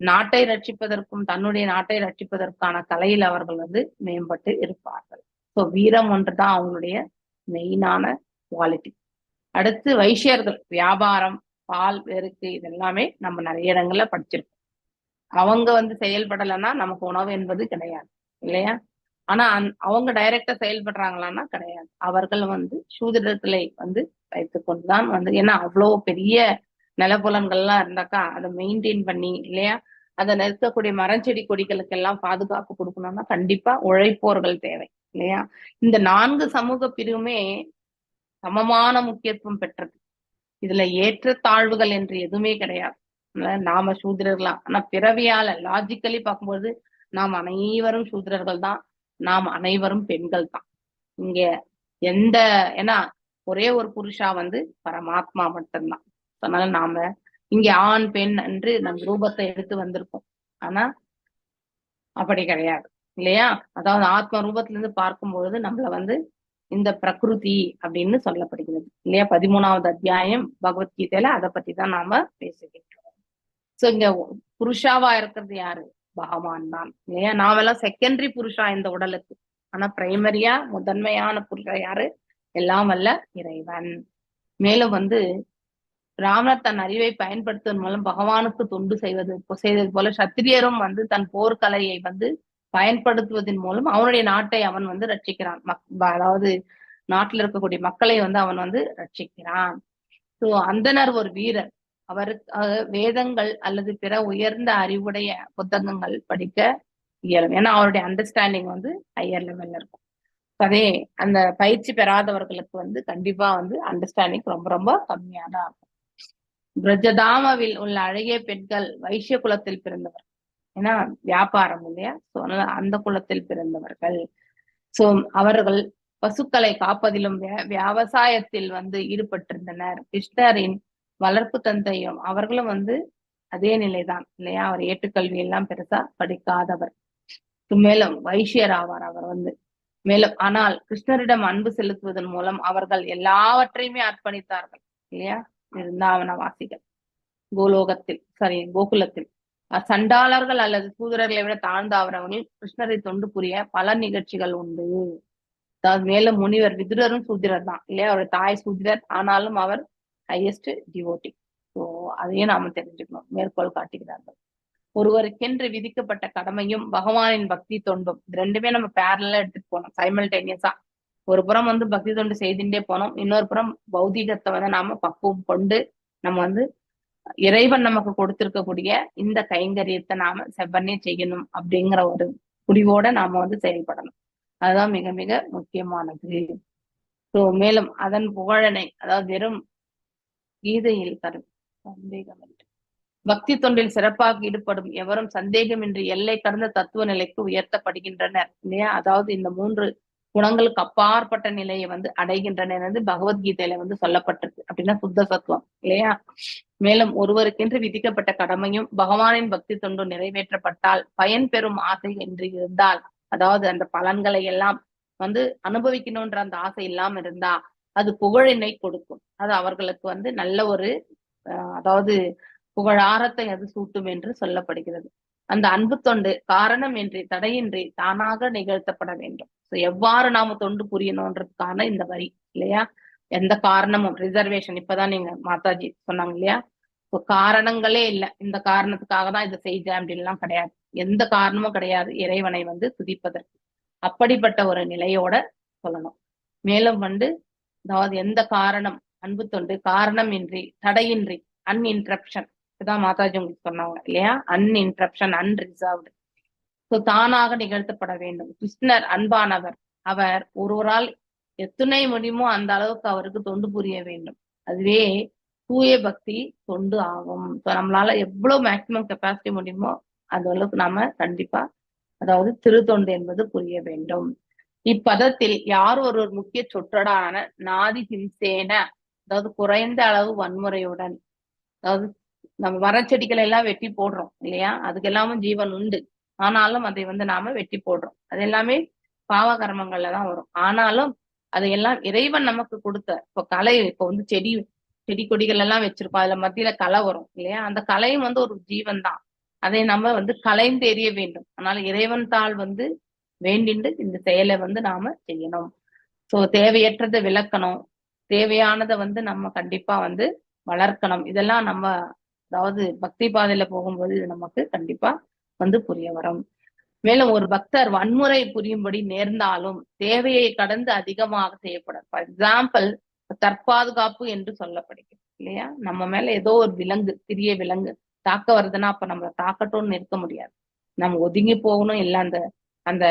நாட்டை ரட்சிப்பதற்கும் தன்னுடைய நாட்டை ரட்சிப்பதற்கான கலையில் அவர்கள் வந்து மேம்பட்டு இருப்பார்கள். ஸோ வீரம் ஒன்றுதான் அவங்களுடைய மெயினான குவாலிட்டி. அடுத்து வைசியர்கள் வியாபாரம், பால் வெறுக்கு இதெல்லாமே நம்ம நிறைய இடங்கள்ல படிச்சிருக்கோம். அவங்க வந்து செயல்படலைன்னா நமக்கு உணவு என்பது கிடையாது இல்லையா? ஆனா அவங்க டைரக்டா செயல்படுறாங்களான்னா கிடையாது. அவர்கள் வந்து சூத்திரர்களை வந்து வைத்துக் கொண்டுதான் வந்து, ஏன்னா அவ்வளவு பெரிய நிலப்புலன்கள்லாம் இருந்தாக்கா அதை மெயின்டைன் பண்ணி இல்லையா? அதை நிறுத்தக்கூடிய மரஞ்செடி கொடிகளுக்கு எல்லாம் பாதுகாப்பு கொடுக்கணும்னா கண்டிப்பா உழைப்போர்கள் தேவை இல்லையா? இந்த 4 சமூக பிரிவுமே சமமான முக்கியத்துவம் பெற்றது. இதுல ஏற்ற தாழ்வுகள் என்று எதுவுமே கிடையாது. நாம சூத்திரர்களா, ஆனா பிறவியால லாஜிக்கலி பார்க்கும்போது நாம் அனைவரும் சூத்திரர்கள் தான், நாம் அனைவரும் பெண்கள் தான். இங்க ஏன்னா ஒரே ஒரு புருஷா வந்து பரமாத்மா மட்டும்தான். அதனால நாம இங்க ஆண் பெண் என்று நம் ரூபத்தை எடுத்து வந்திருக்கோம். ஆனா அப்படி கிடையாது இல்லையா? அதாவது ஆத்ம ரூபத்துல இருந்து பார்க்கும் பொழுது நம்மள வந்து இந்த பிரகிருதி அப்படின்னு சொல்லப்படுகிறது இல்லையா? 13வது அத்தியாயம் பகவத்கீதையில அதை பத்தி தான் நாம பேசுகின்றோம். சோ இங்க புருஷாவா இருக்கிறது யாரு? பகவான் தான் இல்லையா? நாமெல்லாம் செகண்டரி புருஷா இந்த உடலுக்கு. ஆனா பிரைமரியா முதன்மையான புருஷா யாரு? எல்லாம் வல்ல இறைவன். மேலும் வந்து ராமர் தன் அறிவை பயன்படுத்துவதன் மூலம் பகவானுக்கு தொண்டு செய்தது போல சத்திரியரும் வந்து தன் போர்க்கலையை வந்து பயன்படுத்துவதன் மூலம் அவனுடைய நாட்டை அவன் வந்து ரட்சிக்கிறான். அதாவது நாட்டில் இருக்கக்கூடிய மக்களை வந்து அவன் வந்து ரட்சிக்கிறான். சோ அந்தனர் ஒரு வீரர். அவருக்கு வேதங்கள் அல்லது பிற உயர்ந்த அறிவுடைய புத்தகங்கள் படிக்க இயலும். ஏன்னா அவருடைய அண்டர்ஸ்டாண்டிங் வந்து ஹையர் லெவல்ல இருக்கும். அதே அந்த பயிற்சி பெறாதவர்களுக்கு வந்து கண்டிப்பா வந்து அண்டர்ஸ்டாண்டிங் ரொம்ப ரொம்ப கம்மியா தான் இருக்கும். பிரஜதாமாவில் உள்ள அழகிய பெண்கள் வைசிய குலத்தில் பிறந்தவர். ஏன்னா வியாபாரம் இல்லையா? சோ அதனால அந்த குலத்தில் பிறந்தவர்கள். சோ அவர்கள் பசுக்களை காப்பதிலும் விவசாயத்தில் வந்து ஈடுபட்டிருந்தனர். கிருஷ்ணரின் வளர்ப்பு தந்தையும் அவர்களும் வந்து அதே நிலைதான் இல்லையா? அவர் ஏட்டுக்கல்வி எல்லாம் பெருசா படிக்காதவர். மேலும் வைசியர் ஆவார் அவர் வந்து. மேலும் ஆனால் கிருஷ்ணரிடம் அன்பு செலுத்துவதன் மூலம் அவர்கள் எல்லாவற்றையுமே அர்ப்பணித்தார்கள் இல்லையா? பிருந்தாவனவாசிகள் கோகுலத்தில் சண்டாளர்கள் அல்லது சூதரர்களை விட தாழ்ந்த அவரவர்கள் கிருஷ்ணரை தொண்டு புரிய பல நிகழ்ச்சிகள் உண்டு. அதாவது மேலும் முனிவர் விதுரரும் சூத்திரர் தான் இல்லையா? அவருடைய தாய் சூத்திரர், ஆனாலும் அவர் ஹையஸ்ட் டிவோட்டி. ஸோ அதையும் நாம தெரிஞ்சுக்கணும். மேற்கோள் காட்டுகிறார்கள். ஒருவருக்கென்று விதிக்கப்பட்ட கடமையும் பகவானின் பக்தி தொண்டும், இது ரெண்டுமே நம்ம பேரலா எடுத்துட்டு போனோம் சைமல்டேனியஸா. ஒரு புறம் வந்து பக்தி தொண்டு செய்துட்டே போனோம், இன்னொரு புறம் பௌதிகத்தை வந்து நாம பக்குவம் கொண்டு நம்ம வந்து இறைவன் நமக்கு கொடுத்திருக்கக்கூடிய இந்த கைங்கரியத்தை நாம செவ்வனே செய்யணும் அப்படிங்கிற ஒரு முடிவோட நாம வந்து செயல்படணும். அதுதான் மிக மிக முக்கியமானது. ஸோ மேலும் அதன் புகழனை, அதாவது வெறும் கீதையில் தரும் சந்தேகம் பக்தி தொண்டில் சிறப்பாக ஈடுபடும் எவரும் சந்தேகமின்றி எல்லை கடந்த தத்துவ நிலைக்கு உயர்த்தப்படுகின்றனர் இல்லையா? அதாவது இந்த 3 குணங்களுக்கு அப்பாற்பட்ட நிலையை வந்து அடைகின்றனர் வந்து பகவத்கீதையில வந்து சொல்லப்பட்டிருக்கு. அப்படின்னா சுத்த சத்துவம் இல்லையா? மேலும் ஒருவருக்கென்று விதிக்கப்பட்ட கடமையும் பகவானின் பக்தி தொண்டு நிறைவேற்றப்பட்டால் பயன் பெறும் ஆசை என்று இருந்தால், அதாவது அந்த பலன்களை எல்லாம் வந்து அனுபவிக்கணும்ன்ற அந்த ஆசை இல்லாம இருந்தா அது புகழினை கொடுக்கும். அது அவர்களுக்கு வந்து நல்ல ஒரு அதாவது புகழாரத்தை அது சூட்டும் என்று சொல்லப்படுகிறது. அந்த அன்பு தொண்டு காரணம் இன்றி தடையின்றி தானாக நிகழ்த்தப்பட வேண்டும். எவ்வாறு நாம தொண்டு புரியணும்ன்றதுக்கான இந்த வரி இல்லையா? எந்த காரணமும் ரிசர்வேஷன் இப்பதான் நீங்க மாதாஜி சொன்னாங்க இல்லையா? காரணங்களே இல்லை, இந்த காரணத்துக்காக தான் இதை செய்தேன் அப்படின்லாம் கிடையாது. எந்த காரணமும் கிடையாது இறைவனை வந்து துதிப்பதற்கு. அப்படிப்பட்ட ஒரு நிலையோட சொல்லணும். மேலும் வந்து அதாவது எந்த காரணம், அன்பு தொண்டு காரணம் இன்றி தடையின்றி அன்இன்டரப்ஷன், இதுதான் மாதாஜி உங்களுக்கு சொன்னாங்க இல்லையா? அன்இன்டரப்ஷன், அன்ரிசர்வ்டு. ஸோ தானாக நிகழ்த்தப்பட வேண்டும். கிருஷ்ணர் அன்பானவர். அவர் ஒருவரால் எத்தனை முடியுமோ அந்த அளவுக்கு அவருக்கு தொண்டு புரிய வேண்டும். அதுவே தூய பக்தி தொண்டு ஆகும். ஸோ நம்மளால எவ்வளவு மேக்சிமம் கெப்பாசிட்டி முடியுமோ அந்த அளவுக்கு நாம கண்டிப்பா அதாவது திருத்தொண்டு என்பது புரிய வேண்டும். இப்பதத்தில் யார் ஒரு முக்கிய சொற்றொடான நாதி ஹிம்சேன, அதாவது குறைந்த அளவு வன்முறையுடன், அதாவது நம்ம மரச்செடிகளை எல்லாம் வெட்டி போடுறோம் இல்லையா? அதுக்கு எல்லாமும் ஜீவன் உண்டு, ஆனாலும் அதை வந்து நாம வெட்டி போடுறோம். அது எல்லாமே பாவ கர்மங்கள்ல தான் வரும். ஆனாலும் அதையெல்லாம் இறைவன் நமக்கு கொடுத்த, இப்போ கலை, இப்போ வந்து செடி கொடிகள் எல்லாம் வச்சிருக்கோம், அதுல மத்தியில களை வரும் இல்லையா? அந்த கலையும் வந்து ஒரு ஜீவன் தான். அதை நம்ம வந்து கலைந்து எறிய வேண்டும். அதனால இறைவன் தாள் வந்து வேண்டிண்டு இந்த செயலை வந்து நாம செய்யணும். சோ தேவையற்றதை விளக்கணும், தேவையானதை வந்து நம்ம கண்டிப்பா வந்து வளர்க்கணும். இதெல்லாம் நம்ம அதாவது பக்தி பாதையில போகும்போது இது நமக்கு கண்டிப்பா வந்து புரிய வரும். மேலும் ஒரு பக்தர் வன்முறை புரியும்படி நேர்ந்தாலும் தேவையை கடந்து அதிகமாக செய்யப்படும். ஃபார் எக்ஸாம்பிள் தற்பாதுகாப்பு என்று சொல்லப்படுகிறது இல்லையா? நம்ம மேல ஏதோ ஒரு விலங்கு, சிறிய விலங்கு தாக்க வருதுன்னா அப்ப நம்ம தாக்கட்டும்னு இருக்க முடியாது, நம்ம ஒதுங்கி போகணும். இல்ல அந்த அந்த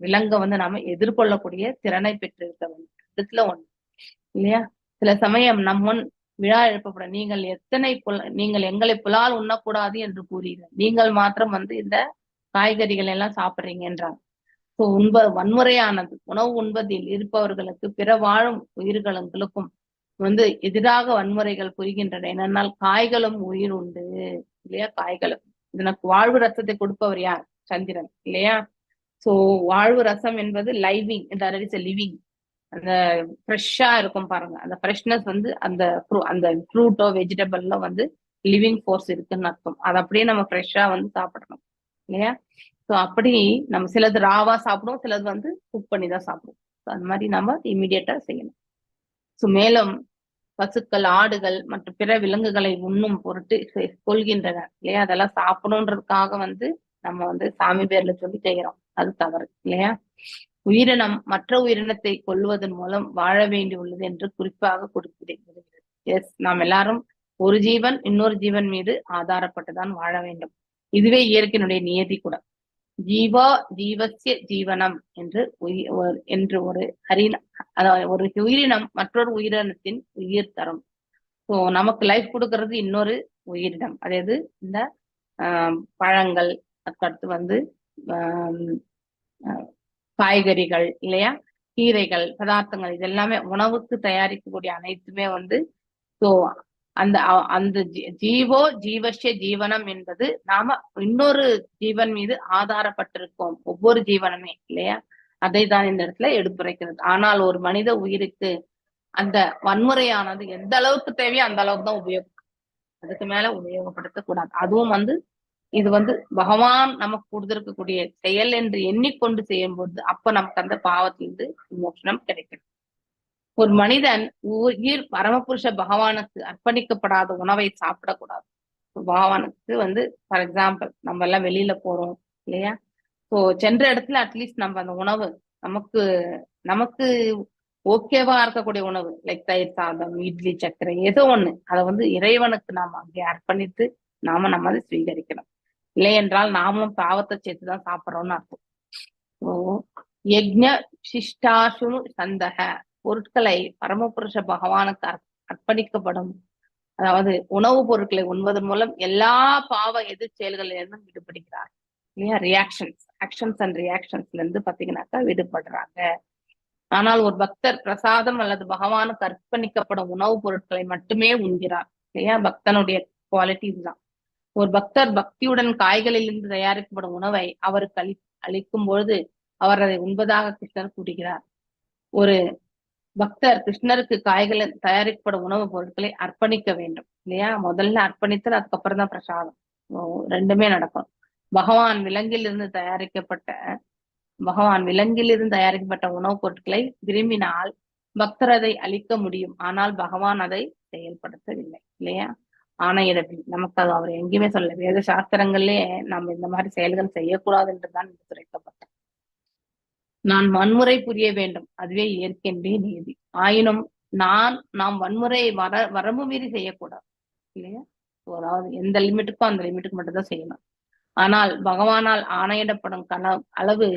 விலங்கை வந்து நாம எதிர்கொள்ளக்கூடிய திறனை பெற்று இருக்க வேண்டும். இதுல ஒண்ணு இல்லையா? சில சமயம் நம்முன் விழா எழுப்பப்படும், நீங்கள் எங்களை புலால் உண்ணக்கூடாது என்று கூறுகிறீர்கள், நீங்கள் மாத்திரம் வந்து இந்த காய்கறிகள் எல்லாம் சாப்பிடுறீங்க என்றார். ஸோ வன்முறையானது உணவு உண்பதில் இருப்பவர்களுக்கு பிற வாழும் உயிர்களுக்கும் வந்து எதிராக வன்முறைகள் புரிகின்றன. என்னென்னால் காய்களும் உயிர் உண்டு இல்லையா? காய்களும் இதற்கு வாழ்வு ரசத்தை கொடுப்பவர் யார்? சந்திரன் இல்லையா? சோ வாழ்வு ரசம் என்பது லைவிங், லிவிங். அந்த ஃப்ரெஷ்ஷா இருக்கும் பாருங்க, அந்த ஃப்ரெஷ்னஸ் வந்து அந்த ஃப்ரூட்டோ வெஜிடபிள்ல வந்து லிவிங் ஃபோர்ஸ் இருக்குன்னு அர்த்தம். அதை அப்படியே நம்ம ஃப்ரெஷ்ஷா வந்து சாப்பிடணும் இல்லையா? ஸோ அப்படி நம்ம சிலது ராவா சாப்பிடுவோம், சிலது வந்து குக் பண்ணி தான் சாப்பிடுவோம். அந்த மாதிரி நம்ம இமீடியட்டா செய்யணும். ஸோ மேலும் பசுக்கள், ஆடுகள் மற்றும் பிற விலங்குகளை உண்ணும் பொருட்டு கொள்கின்றன இல்லையா? அதெல்லாம் சாப்பிடணுன்றதுக்காக வந்து நம்ம வந்து சாமி பேர்ல சொல்லி செய்யறோம், அது தவறு இல்லையா? உயிரினம் மற்ற உயிரினத்தை கொல்வதன் மூலம் வாழ வேண்டி உள்ளது என்று குறிப்பாக கொடுக்கிறது. எஸ், நாம் எல்லாரும் ஒரு ஜீவன் இன்னொரு ஜீவன் மீது ஆதாரப்பட்டுதான் வாழ வேண்டும். இதுவே இயற்கையினுடைய நியதி கூட. ஜீவா ஜீவசிய ஜீவனம் என்று ஒரு அதாவது ஒரு உயிரினம் மற்றொரு உயிரினத்தின் உயிர் தரும். ஸோ நமக்கு லைஃப் கொடுக்கறது இன்னொரு உயிரினம். அதாவது இந்த பழங்கள், அதுக்கடுத்து வந்து காய்கறிகள் இல்லையா, கீரைகள், பதார்த்தங்கள், இது எல்லாமே உணவுக்கு தயாரிக்கக்கூடிய அனைத்துமே வந்து ஸோ அந்த ஜீவோ ஜீவசிய ஜீவனம் என்பது நாம இன்னொரு ஜீவன் மீது ஆதாரப்பட்டிருக்கோம், ஒவ்வொரு ஜீவனமே இல்லையா? அதை தான் இந்த இடத்துல எடுத்துரைக்கிறது. ஆனால் ஒரு மனித உயிருக்கு அந்த வன்முறையானது எந்த அளவுக்கு தேவையோ அந்த அளவுக்கு தான் உபயோகம், அதுக்கு மேல உபயோகப்படுத்தக்கூடாது. அதுவும் வந்து இது வந்து பகவான் நமக்கு கொடுத்திருக்கக்கூடிய செயல் என்று எண்ணிக்கொண்டு செய்யும் போது அப்ப நமக்கு அந்த பாவத்திலிருந்து மோட்சம் கிடைக்கும். ஒரு மனிதன் உயிர் பரமபுருஷ பகவானுக்கு அர்ப்பணிக்கப்படாத உணவை சாப்பிடக்கூடாது. பகவானுக்கு வந்து ஃபார் எக்ஸாம்பிள் நம்ம எல்லாம் வெளியில போறோம் இல்லையா? ஸோ சென்ற இடத்துல அட்லீஸ்ட் நம்ம அந்த உணவு நமக்கு நமக்கு ஓகேவா இருக்கக்கூடிய உணவு லைக் தயிர் சாதம், இட்லி, சர்க்கரை, ஏதோ ஒண்ணு அதை வந்து இறைவனுக்கு நாம அங்கே அர்ப்பணித்து நாம நம்ம அதை ஸ்வீகரிக்கணும். இல்லை என்றால் நாமும் பாவத்தை சேர்த்துதான் சாப்பிட்றோம்னு அர்த்தம். ஸோ யஜ்ஞ சிஷ்டாசு சந்தக பொருட்களை பரமபுருஷ பகவானுக்கு அர்ப்பணிக்கப்படும், அதாவது உணவுப் பொருட்களை உண்பதன் மூலம் எல்லா பாவ எதிர் செயல்களிலிருந்தும் விடுபடுகிறார் இல்லையா? ஆக்ஷன்ஸ் அண்ட் ரியாக்ஷன்ஸ்ல இருந்து பாத்தீங்கன்னாக்கா விடுபடுறாங்க. ஆனால் ஒரு பக்தர் பிரசாதம் அல்லது பகவானுக்கு அர்ப்பணிக்கப்படும் உணவுப் பொருட்களை மட்டுமே உண்கிறார் இல்லையா? பக்தனுடைய குவாலிட்டி இதுதான். ஒரு பக்தர் பக்தியுடன் காய்களிலிருந்து தயாரிக்கப்படும் உணவை அவருக்கு அளிக்கும் பொழுது அவர் அதை உண்பதாக கிருஷ்ணர் கூறுகிறார். ஒரு பக்தர் கிருஷ்ணருக்கு காய்களை தயாரிக்கப்படும் உணவுப் பொருட்களை அர்ப்பணிக்க வேண்டும் இல்லையா? முதல்ல அர்ப்பணித்தல், அதுக்கப்புறம் தான் பிரசாதம், ரெண்டுமே நடக்கும். பகவான் விலங்கிலிருந்து தயாரிக்கப்பட்ட உணவுப் பொருட்களை விரும்பினால் பக்தர் அதை அளிக்க முடியும். ஆனால் பகவான் அதை செயல்படுத்தவில்லை இல்லையா? ஆணையிடவில் நமக்கு அது அவர் எங்கேயுமே சொல்ல, வேத சாஸ்திரங்கள்லயே நம்ம இந்த மாதிரி செயல்கள் செய்யக்கூடாது என்றுதான் எடுத்துரைக்கப்பட்டது. நான் வன்முறை புரிய வேண்டும், அதுவே இயற்கையினுடைய நீதி. ஆயினும் நாம் வன்முறை வரம்பு மீறி செய்யக்கூடாது இல்லையா? அதாவது எந்த லிமிட்டுக்கும் அந்த லிமிட்டுக்கு மட்டும் தான் செய்யணும். ஆனால் பகவானால் ஆணையிடப்படும் அளவு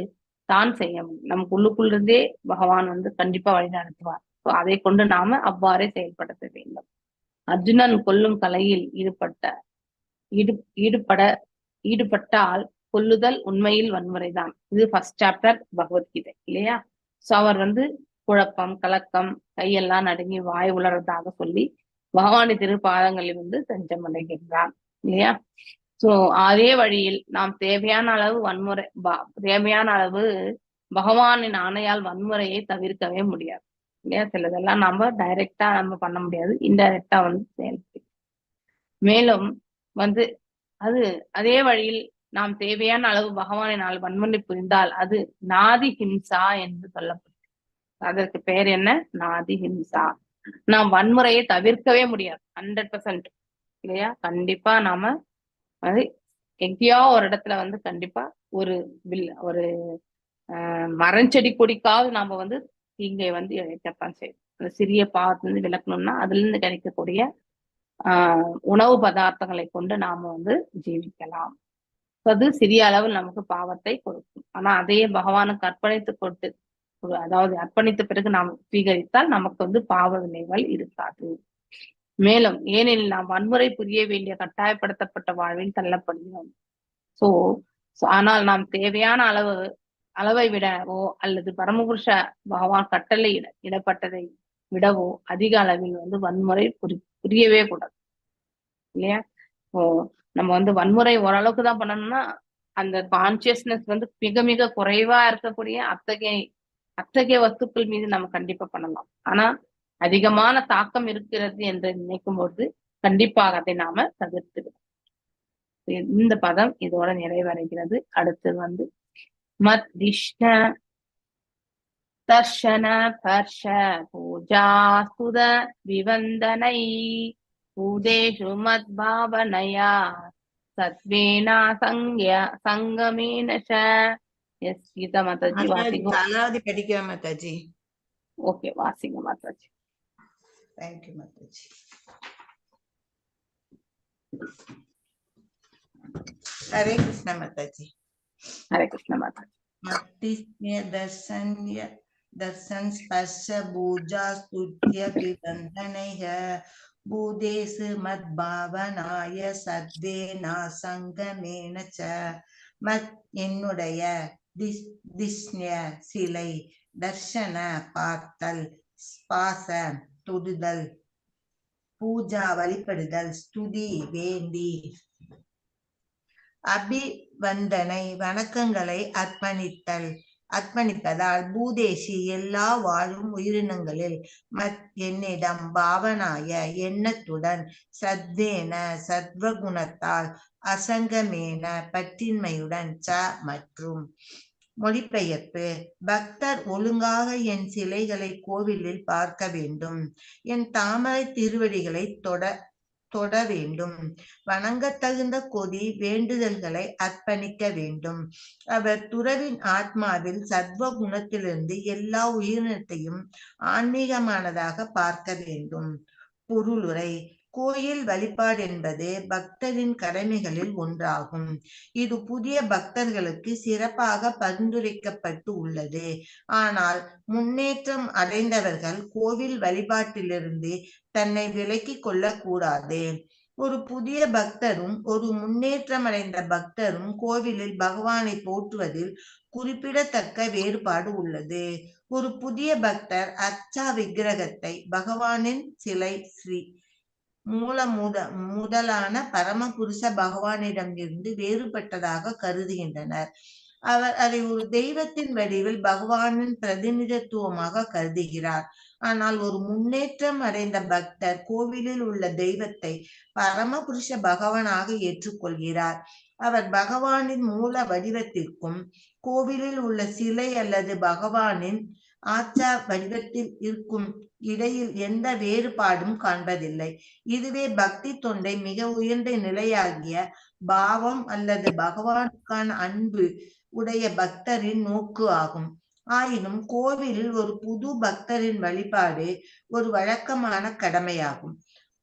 தான் செய்ய முடியும். நமக்கு உள்ளுக்குள்ளிருந்தே பகவான் வந்து கண்டிப்பா வழி நடத்துவார். அதை கொண்டு நாம அவ்வாறே செயல்படுத்த வேண்டும். அர்ஜுனன் கொல்லும் கலையில் ஈடுபட்டால் கொல்லுதல் உண்மையில் வன்முறைதான். இது ஃபர்ஸ்ட் சாப்டர் பகவத்கீதை இல்லையா? சோ அவர் வந்து குழப்பம், கலக்கம், கையெல்லாம் நடுங்கி வாய் உலர்றதாக சொல்லி பகவானின் திருப்பாதங்களில் வந்து தஞ்சம் அடைகின்றான் இல்லையா? சோ அதே வழியில் நாம் தேவையான அளவு பகவானின் ஆணையால் வன்முறையை தவிர்க்கவே முடியாது இல்லையா? சிலதெல்லாம் நம்ம டைரக்டா நம்ம பண்ண முடியாது, இன்டைரக்டா வந்து செயல்படும். மேலும் வந்து அதே வழியில் நாம் தேவையான அளவு பகவானினால் வன்முறை புரிந்தால் அது நாதி ஹிம்சா என்று சொல்லப்படும். அதற்கு பெயர் என்ன? நாதி ஹிம்சா. நாம் வன்முறையை தவிர்க்கவே முடியாது 100% இல்லையா? கண்டிப்பா நாம அது எங்கேயோ ஒரு இடத்துல வந்து கண்டிப்பா ஒரு மரஞ்செடி கொடிக்காவது நாம வந்து தீங்கை வந்து இழைக்கத்தான் செய்யும். அந்த சிறிய பாவத்துல இருந்து விளக்கணும்னா அதுல இருந்து கிடைக்கக்கூடிய உணவு பதார்த்தங்களை கொண்டு நாம வந்து ஜீவிக்கலாம். அது சிறிய அளவில் நமக்கு பாவத்தை கொடுக்கும். ஆனா அதையே பகவானுக்கு அர்ப்பணித்த பிறகு நாம் ஸ்வீகரித்தால் நமக்கு வந்து பாவ வினைகள் இருக்காது. மேலும் ஏனெனில் நாம் வன்முறை புரிய வேண்டிய கட்டாயப்படுத்தப்பட்ட வாழ்வில் தள்ளப்படுகிறோம். ஆனால் நாம் தேவையான அளவு அளவை விடவோ அல்லது பரமபுருஷ பகவான் கட்டளை இடப்பட்டதை விடவோ அதிக அளவில் வன்முறை புரியவே கூடாது இல்லையா? இப்போ நம்ம வன்முறை ஓரளவுக்கு தான் பண்ணணும்னா அந்த கான்சியஸ்னஸ் மிக மிக குறைவா இருக்கக்கூடிய அத்தகைய வஸ்துக்கள் மீது நம்ம கண்டிப்பா பண்ணலாம். ஆனா அதிகமான தாக்கம் இருக்கிறது என்று நினைக்கும் போது கண்டிப்பாக அதை நாம தவிர்த்துவிடும். இந்த பதம் இதோட நிறைவடைகிறது. அடுத்து மத்விஷ்ண தர்ஷன பர்ஷ பூஜா ஸ்துத விவந்தனை பூதேஷு மத் பாவனையா சத்வேனா சங்கமேன ச. எஸ் கீதா மாதாஜி வாசிங்க. காலாவதி படிக்கிறேன் மாதாஜி. ஓகே, வாசிங்க மாதாஜி. தேங்க்யூ மாதாஜி. ஹரே கிருஷ்ண மாதாஜி. ஹரே கிருஷ்ண மாதாஜி. மத்திஸ்ய தர்சன் ஸ்பர்ஷ பூஜா ஸ்துத்ய விவந்தனைஹ பூதேசு மத் பாவனாய சத்வேனா சங்கமேன ச. மத் என்னுடைய, திஷ்ய சிலை, தர்ஷன பார்த்தல், ஸ்பாச தொடுதல், பூஜா வழிபடுதல், ஸ்துதி வேண்டி, அபிவந்தனை வணக்கங்களை அர்ப்பணிப்பதால் பூதேசி எல்லா வாழும் உயிரினங்களில் மத் என்னிடம் பாவனாய எண்ணத்துடன் சத்வேன சத்வகுணத்தால் அசங்கமேன பற்றின்மையுடன் ச மற்றும். மொழிபெயர்ப்பு: பக்தர் ஒழுங்காக என் சிலைகளை கோவிலில் பார்க்க வேண்டும், என் தாமரை திருவடிகளை தொட வேண்டும், வணங்கத்தகுந்த கொடி வேண்டுதல்களை அர்ப்பணிக்க வேண்டும். அவர் துறவின் ஆத்மாவில் சத்வ குணத்திலிருந்து எல்லா உயிரினத்தையும் ஆன்மீகமானதாக பார்க்க வேண்டும். பொருளுரை: கோயில் வழிபாடு என்பது பக்தரின் கடமைகளில் ஒன்றாகும். இது புதிய பக்தர்களுக்கு சிறப்பாக பரிந்துரைக்கப்பட்டு உள்ளது. ஆனால் முன்னேற்றம் அடைந்தவர்கள் கோவில் வழிபாட்டிலிருந்து தன்னை விலக்கிக் கொள்ளக்கூடாது. ஒரு புதிய பக்தரும் ஒரு முன்னேற்றமடைந்த பக்தரும் கோவிலில் பகவானை போற்றுவதில் குறிப்பிடத்தக்க வேறுபாடு உள்ளது. ஒரு புதிய பக்தர் அர்ச்சா விக்கிரகத்தை, பகவானின் சிலை, ஸ்ரீ முதலான பரமபுருஷ பகவானிடம் இருந்து வேறுபட்டதாக கருதுகின்றனர். அவர் அதை ஒரு தெய்வத்தின் வடிவில் பகவானின் பிரதிநிதித்துவமாக கருதுகிறார். ஆனால் ஒரு முன்னேற்றம் அடைந்த பக்தர் கோவிலில் உள்ள தெய்வத்தை பரமபுருஷ பகவானாக ஏற்றுக்கொள்கிறார். அவர் பகவானின் மூல வடிவத்திற்கும் கோவிலில் உள்ள சிலை அல்லது பகவானின் ஆச்சா வடிவத்தில் இருக்கும் இடையில் எந்த வேறுபாடும் காண்பதில்லை. இதுவே பக்தி தொண்டை மிக உயர்ந்த நிலையாகிய பாவம் அல்லது பகவானுக்கான அன்பு உடைய பக்தரின் நோக்கு ஆகும். ஆயினும் கோவிலில் ஒரு புது பக்தரின் வழிபாடு ஒரு வழக்கமான கடமையாகும்.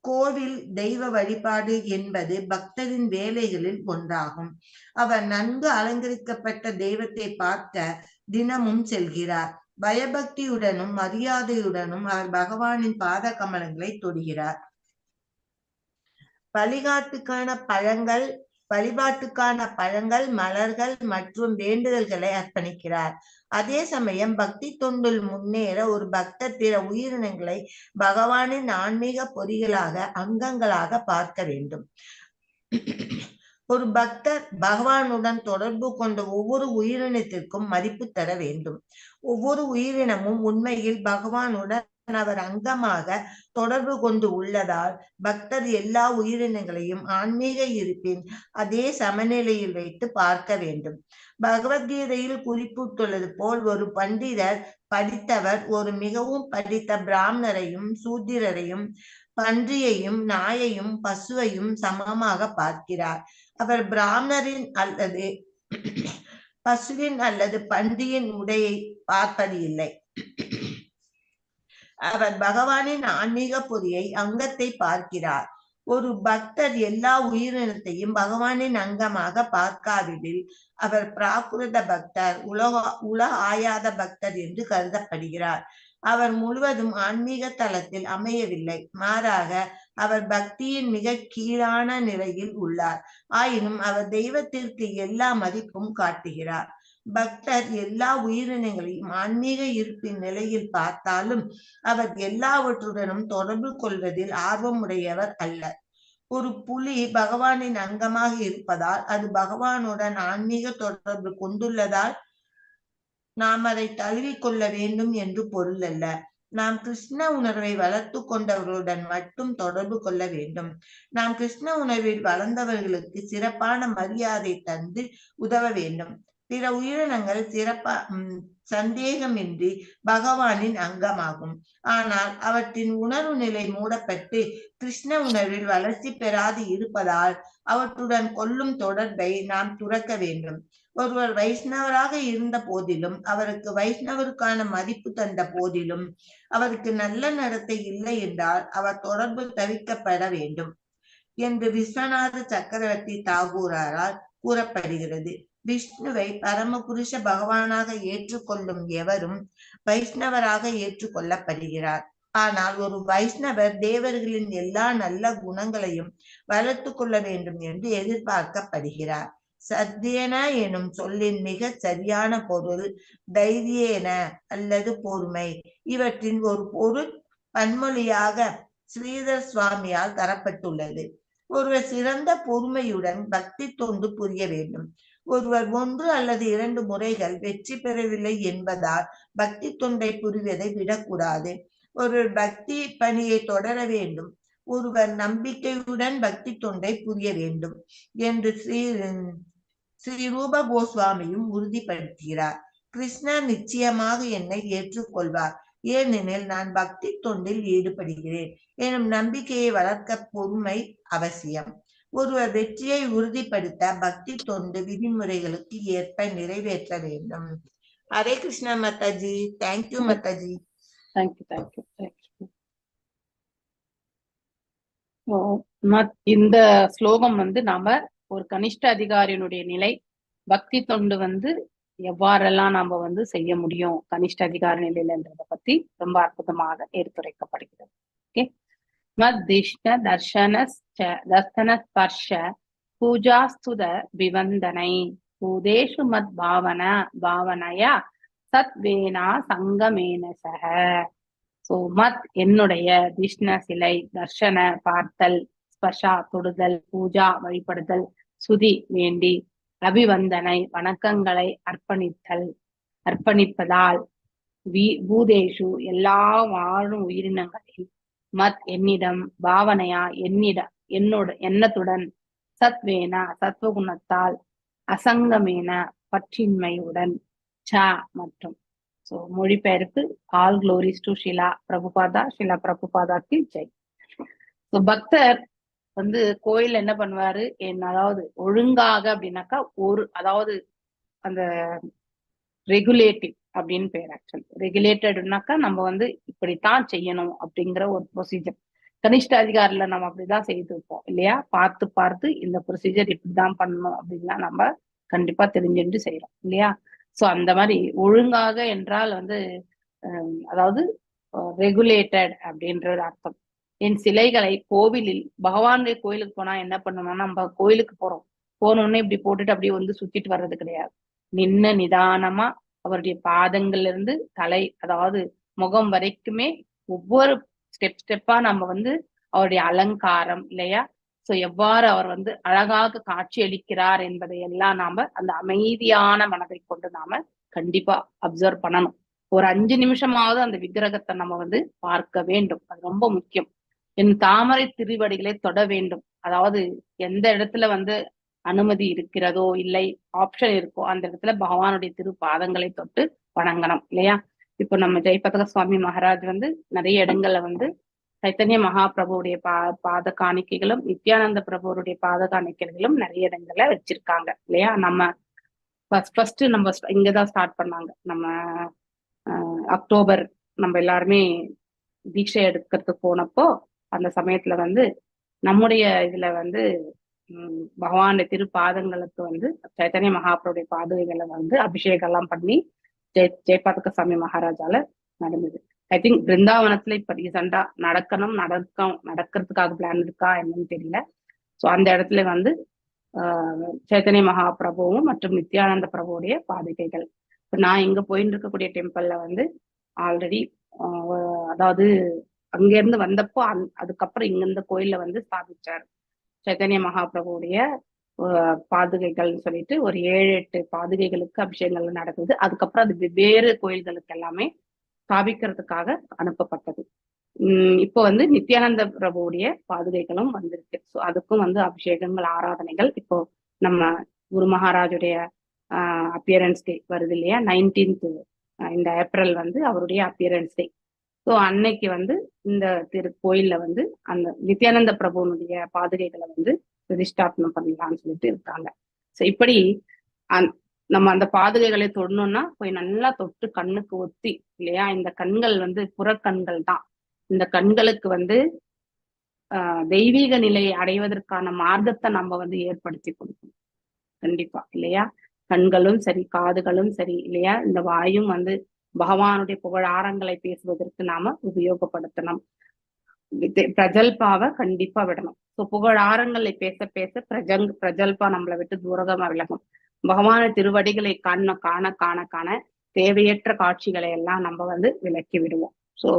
கோவில் தெய்வ வழிபாடு என்பது பக்தரின் வேலைகளில் ஒன்றாகும். அவர் நன்கு அலங்கரிக்கப்பட்ட தெய்வத்தை பார்க்க தினமும் செல்கிறார். பயபக்தியுடனும் மரியாதையுடனும் அவர் பகவானின் பாத கமலங்களை தொடுகிறார். வழிபாட்டுக்கான பழங்கள், மலர்கள் மற்றும் வேண்டுதல்களை அர்ப்பணிக்கிறார். அதே சமயம் பக்தி தொண்டில் முன்னேற ஒரு பக்தர் பிற உயிரினங்களை பகவானின் ஆன்மீக பொறிகளாக, அங்கங்களாக பார்க்க வேண்டும். ஒரு பக்தர் பகவானுடன் தொடர்பு கொண்ட ஒவ்வொரு உயிரினத்திற்கும் மதிப்பு தர வேண்டும். ஒவ்வொரு உயிரினமும் உண்மையில் பகவானுடன் அவர் அங்கமாக தொடர்பு கொண்டு உள்ளதால் பக்தர் எல்லா உயிரினங்களையும் ஆன்மீக இருப்பின் அதே சமநிலையில் வைத்து பார்க்க வேண்டும். பகவத்கீதையில் குறிப்பிட்டுள்ளது போல் ஒரு பண்டிதர் படித்தவர் ஒரு மிகவும் படித்த பிராமணரையும் சூத்திரரையும் பன்றியையும் நாயையும் பசுவையும் சமமாக பார்க்கிறார். அவர் பிராமணரின் அல்லது பசுவின் அல்லது பன்றியின் உடையை பார்ப்பது இல்லை. அவர் பகவானின் ஆன்மீக பொறியை, அங்கத்தை பார்க்கிறார். ஒரு பக்தர் எல்லா உயிரினத்தையும் பகவானின் அங்கமாக பார்க்காவிடில் அவர் பிராகிருத பக்தர், உலக ஆயாத பக்தர் என்று கருதப்படுகிறார். அவர் முழுவதும் ஆன்மீக தளத்தில் அமையவில்லை. மாறாக அவர் பக்தியின் மிக கீழான நிலையில் உள்ளார். ஆயினும் அவர் தெய்வத்திற்கு எல்லா மதிப்பும் காட்டுகிறார். பக்தர் எல்லா உயிரினங்களையும் ஆன்மீக இருப்பின் நிலையில் பார்த்தாலும் அவர் எல்லாவற்றுடனும் தொடர்பு கொள்வதில் ஆர்வமுடையவர் அல்ல. ஒரு புலி பகவானின் அங்கமாக இருப்பதால் அது பகவானுடன் ஆன்மீக தொடர்பு கொண்டுள்ளதால் நாம் அதை தழுவிக்கொள்ள வேண்டும் என்று பொருள் அல்ல. நாம் கிருஷ்ண உணர்வை வளர்த்து கொண்டவர்களுடன் மட்டும் தொடர்பு கொள்ள வேண்டும். நாம் கிருஷ்ண உணர்வில் வளர்ந்தவர்களுக்கு சிறப்பான மரியாதை தந்து உதவ வேண்டும். பிற உயிரினங்கள் சந்தேகமின்றி பகவானின் அங்கமாகும். ஆனால் அவற்றின் உணர்வு நிலை மூடப்பட்டு கிருஷ்ண உணர்வில் வளர்ச்சி பெறாது இருப்பதால் அவற்றுடன் கொள்ளும் தொடர்பை நாம் துறக்க வேண்டும். ஒருவர் வைஷ்ணவராக இருந்த போதிலும், அவருக்கு வைஷ்ணவருக்கான மதிப்பு தந்த போதிலும், அவருக்கு நல்ல நடத்தை இல்லை என்றால் அவர் தொடர்பு தவிர்க்கப்பட வேண்டும் என்று விஸ்வநாத சக்கரவர்த்தி தாகூரால் கூறப்படுகிறது. விஷ்ணுவை பரமபுருஷ பகவானாக ஏற்றுக்கொள்ளும் எவரும் வைஷ்ணவராக ஏற்றுக்கொள்ளப்படுகிறார். ஆனால் ஒரு வைஷ்ணவர் தேவர்களின் எல்லா நல்ல குணங்களையும் வளர்த்து கொள்ள வேண்டும் என்று எதிர்பார்க்கப்படுகிறார். சத்யேன எனும் சொல்லின் மிக சரியான பொருள் தைரியேன அல்லது பொறுமை. இவற்றின் ஒரு பொருள் பன்மொழியாக ஸ்ரீதர் சுவாமியால் தரப்பட்டுள்ளது. ஒருவர் சிறந்த பொறுமையுடன் பக்தி தொண்டு புரிய வேண்டும். ஒருவர் 1 அல்லது 2 முறைகள் வெற்றி பெறவில்லை என்பதால் பக்தி தொண்டை புரிவதை விடக்கூடாது. ஒருவர் பக்தி பணியை தொடர வேண்டும். ஒருவர் நம்பிக்கையுடன் பக்தி தொண்டை புரிய வேண்டும் என்று ஸ்ரீ ரூப கோஸ்வாமியும் உறுதிப்படுத்துகிறார். கிருஷ்ணர் நிச்சயமாக என்னை ஏற்றுக்கொள்வார், ஏனெனில் நான் பக்தி தொண்டில் ஈடுபடுகிறேன் எனும் நம்பிக்கையை வளர்க்க பொறுமை அவசியம். ஒருவர் வெற்றியை உறுதிப்படுத்த பக்தி தொண்டு விதிமுறைகளுக்கு ஏற்ப நிறைவேற்ற வேண்டும். ஹரே கிருஷ்ணா மாதாஜி. தேங்க்யூ மாதாஜி. தேங்க்யூ. இந்த ஸ்லோகம் நாம ஒரு கனிஷ்ட அதிகாரியினுடைய நிலை, பக்தி தொண்டு எவ்வாறெல்லாம் நாம செய்ய முடியும் கனிஷ்ட அதிகாரி நிலையிலன்றத பத்தி ரொம்ப அற்புதமாக எடுத்துரைக்கப்படுகிறது. ஓகே. மத்திஷ்ண தர்சன ஸ்பர்ஷ பூஜாஸ்துத விவந்தனை பூதேஷு மத் பாவனையா சத்வேனா சங்கமேன சக. சோ மத் என்னுடைய, திஷ்ண சிலை, தர்ஷன பார்த்தல், ஸ்பர்ஷா தொடுதல், பூஜா வழிபடுதல், சுதி வேண்டி, அபிவந்தனை வணக்கங்களை அர்ப்பணிப்பதால், பூதேஷு எல்லா வாழும் உயிரினங்களில், மத் என்னிடம், பாவனையா எண்ணத்துடன், சத்வேனா சத்வகுணத்தால், அசங்கமேன பற்றின்மையுடன், ச மற்றும். சோ மொழிபெயர்ப்பு, ஆல் க்ளோரிஸ் டு ஷிலா பிரபுபாதாக்கு ஜெய். சோ பக்தர் கோயில் என்ன பண்ணுவாரு, அதாவது ஒழுங்காக அப்படின்னாக்கா அதாவது அந்த ரெகுலேட்டிவ் அப்படின்னு பேர். ஆக்சுவலி ரெகுலேட்டட்னாக்கா நம்ம இப்படித்தான் செய்யணும் அப்படிங்கிற ஒரு ப்ரொசீஜர். கனிஷ்ட அதிகாரில நம்ம அப்படிதான் செய்து இருப்போம் இல்லையா? பார்த்து இந்த ப்ரொசீஜர் இப்படிதான் பண்ணணும் அப்படின்லாம் நம்ம கண்டிப்பா தெரிஞ்சுட்டு செய்யறோம் இல்லையா? சோ அந்த மாதிரி ஒழுங்காக என்றால் அதாவது ரெகுலேட்டட் அப்படின்ற ஒரு அர்த்தம். என் சிலைகளை கோவிலில், பகவானுடைய கோயிலுக்கு போனா என்ன பண்ணணும்னா, நம்ம கோயிலுக்கு போனோடனே இப்படி போட்டுட்டு அப்படியே சுத்திட்டு வர்றது கிடையாது. நிதானமா அவருடைய பாதங்கள்ல இருந்து தலை, அதாவது முகம் வரைக்குமே ஒவ்வொரு ஸ்டெப்பா நம்ம அவருடைய அலங்காரம் இல்லையா, சோ எவ்வாறு அவர் அழகாக காட்சி அளிக்கிறார் என்பதை எல்லாம் நாம அந்த அமைதியான மனதை கொண்டு நாம கண்டிப்பா அப்சர்வ் பண்ணணும். ஒரு 5 நிமிஷமாவது அந்த விக்கிரகத்தை நம்ம பார்க்க வேண்டும். அது ரொம்ப முக்கியம். என் தாமரை திருவடிகளை தொட வேண்டும். அதாவது எந்த இடத்துல அனுமதி இருக்கிறதோ இல்லை ஆப்ஷன் இருக்கோ அந்த இடத்துல பகவானுடைய திரு பாதங்களை தொட்டு வணங்கணும் இல்லையா? இப்போ நம்ம ஜெயபதக சுவாமி மகாராஜ் நிறைய இடங்கள்ல சைத்தன்ய மகாபிரபுடைய பாத காணிக்கைகளும் நித்யானந்த பிரபுடைய பாத காணிக்கைகளும் நிறைய இடங்கள்ல வச்சிருக்காங்க இல்லையா? நம்ம ஃபர்ஸ்ட் நம்ம இங்கதான் ஸ்டார்ட் பண்ணாங்க. நம்ம அக்டோபர் நம்ம எல்லாருமே தீட்சை எடுக்கிறதுக்கு போனப்போ அந்த சமயத்துல நம்முடைய இதுல பகவானுடைய திருப்பாதங்களுக்கு சைத்தன்ய மகாபிரபுடைய பாதுகைகளை அபிஷேகம் எல்லாம் பண்ணி ஜெயபாதக சுவாமி மகாராஜால நடந்தது. ஐ திங்க் பிருந்தாவனத்துல இப்ப ரீசெண்டா நடக்கிறதுக்காக பிளான் இருக்கா என்னன்னு தெரியல. சோ அந்த இடத்துல சைத்தன்ய மகாபிரபுவும் மற்றும் நித்யானந்த பிரபுவுடைய பாதுகைகள். இப்ப நான் இங்க போயிட்டு இருக்கக்கூடிய டெம்பிள்ல வந்து ஆல்ரெடி அதாவது அங்க இருந்து வந்தப்போ அதுக்கப்புறம் இங்க இந்த கோயில்ல வந்து ஸ்தாபிச்சார் சைத்தன்ய மகாபிரபுவுடைய பாதுகைகள்னு சொல்லிட்டு ஒரு 7-8 பாதுகைகளுக்கு அபிஷேகங்கள் நடக்குது. அதுக்கப்புறம் அது வெவ்வேறு கோயில்களுக்கு எல்லாமே ஸ்தாபிக்கிறதுக்காக அனுப்பப்பட்டது. இப்போ வந்து நித்யானந்த பிரபுவுடைய பாதுகைகளும் வந்திருக்கு. ஸோ அதுக்கும் வந்து அபிஷேகங்கள், ஆராதனைகள் இப்போ நம்ம குரு மகாராஜுடைய அப்பியரன்ஸ் டே வருது இல்லையா, 19th இந்த ஏப்ரல் வந்து அவருடைய அப்பியரன்ஸ் டே. ஸோ அன்னைக்கு வந்து இந்த கோயில்ல வந்து அந்த நித்யானந்த பிரபுனுடைய பாதுகைகளை வந்து பிரதிஷ்டாபனம் பண்ணலாம்னு சொல்லிட்டு இருக்காங்க. ஸோ இப்படி நம்ம அந்த பாதுகைகளை தொடணும்னா போய் நல்லா தொட்டு கண்ணுக்கு ஒத்தி இல்லையா, இந்த கண்கள் வந்து புறக்கண்கள் தான். இந்த கண்களுக்கு வந்து தெய்வீக நிலையை அடைவதற்கான மார்க்கத்தை நம்ம வந்து ஏற்படுத்தி கொடுக்கணும் கண்டிப்பா இல்லையா. கண்களும் சரி, காதுகளும் சரி இல்லையா, இந்த வாயும் வந்து பகவானுடைய புகழாரங்களை பேசுவதற்கு நாம உபயோகப்படுத்தணும். பிரஜல்பாவை கண்டிப்பா விடணும். ஸோ புகழாரங்களை பேச பேச பிரஜல்பா நம்மளை விட்டு தூரமா விலகும். பகவான திருவடிகளை காண காண காண காண தேவையற்ற காட்சிகளை எல்லாம் நம்ம வந்து விலக்கி விடுவோம். ஸோ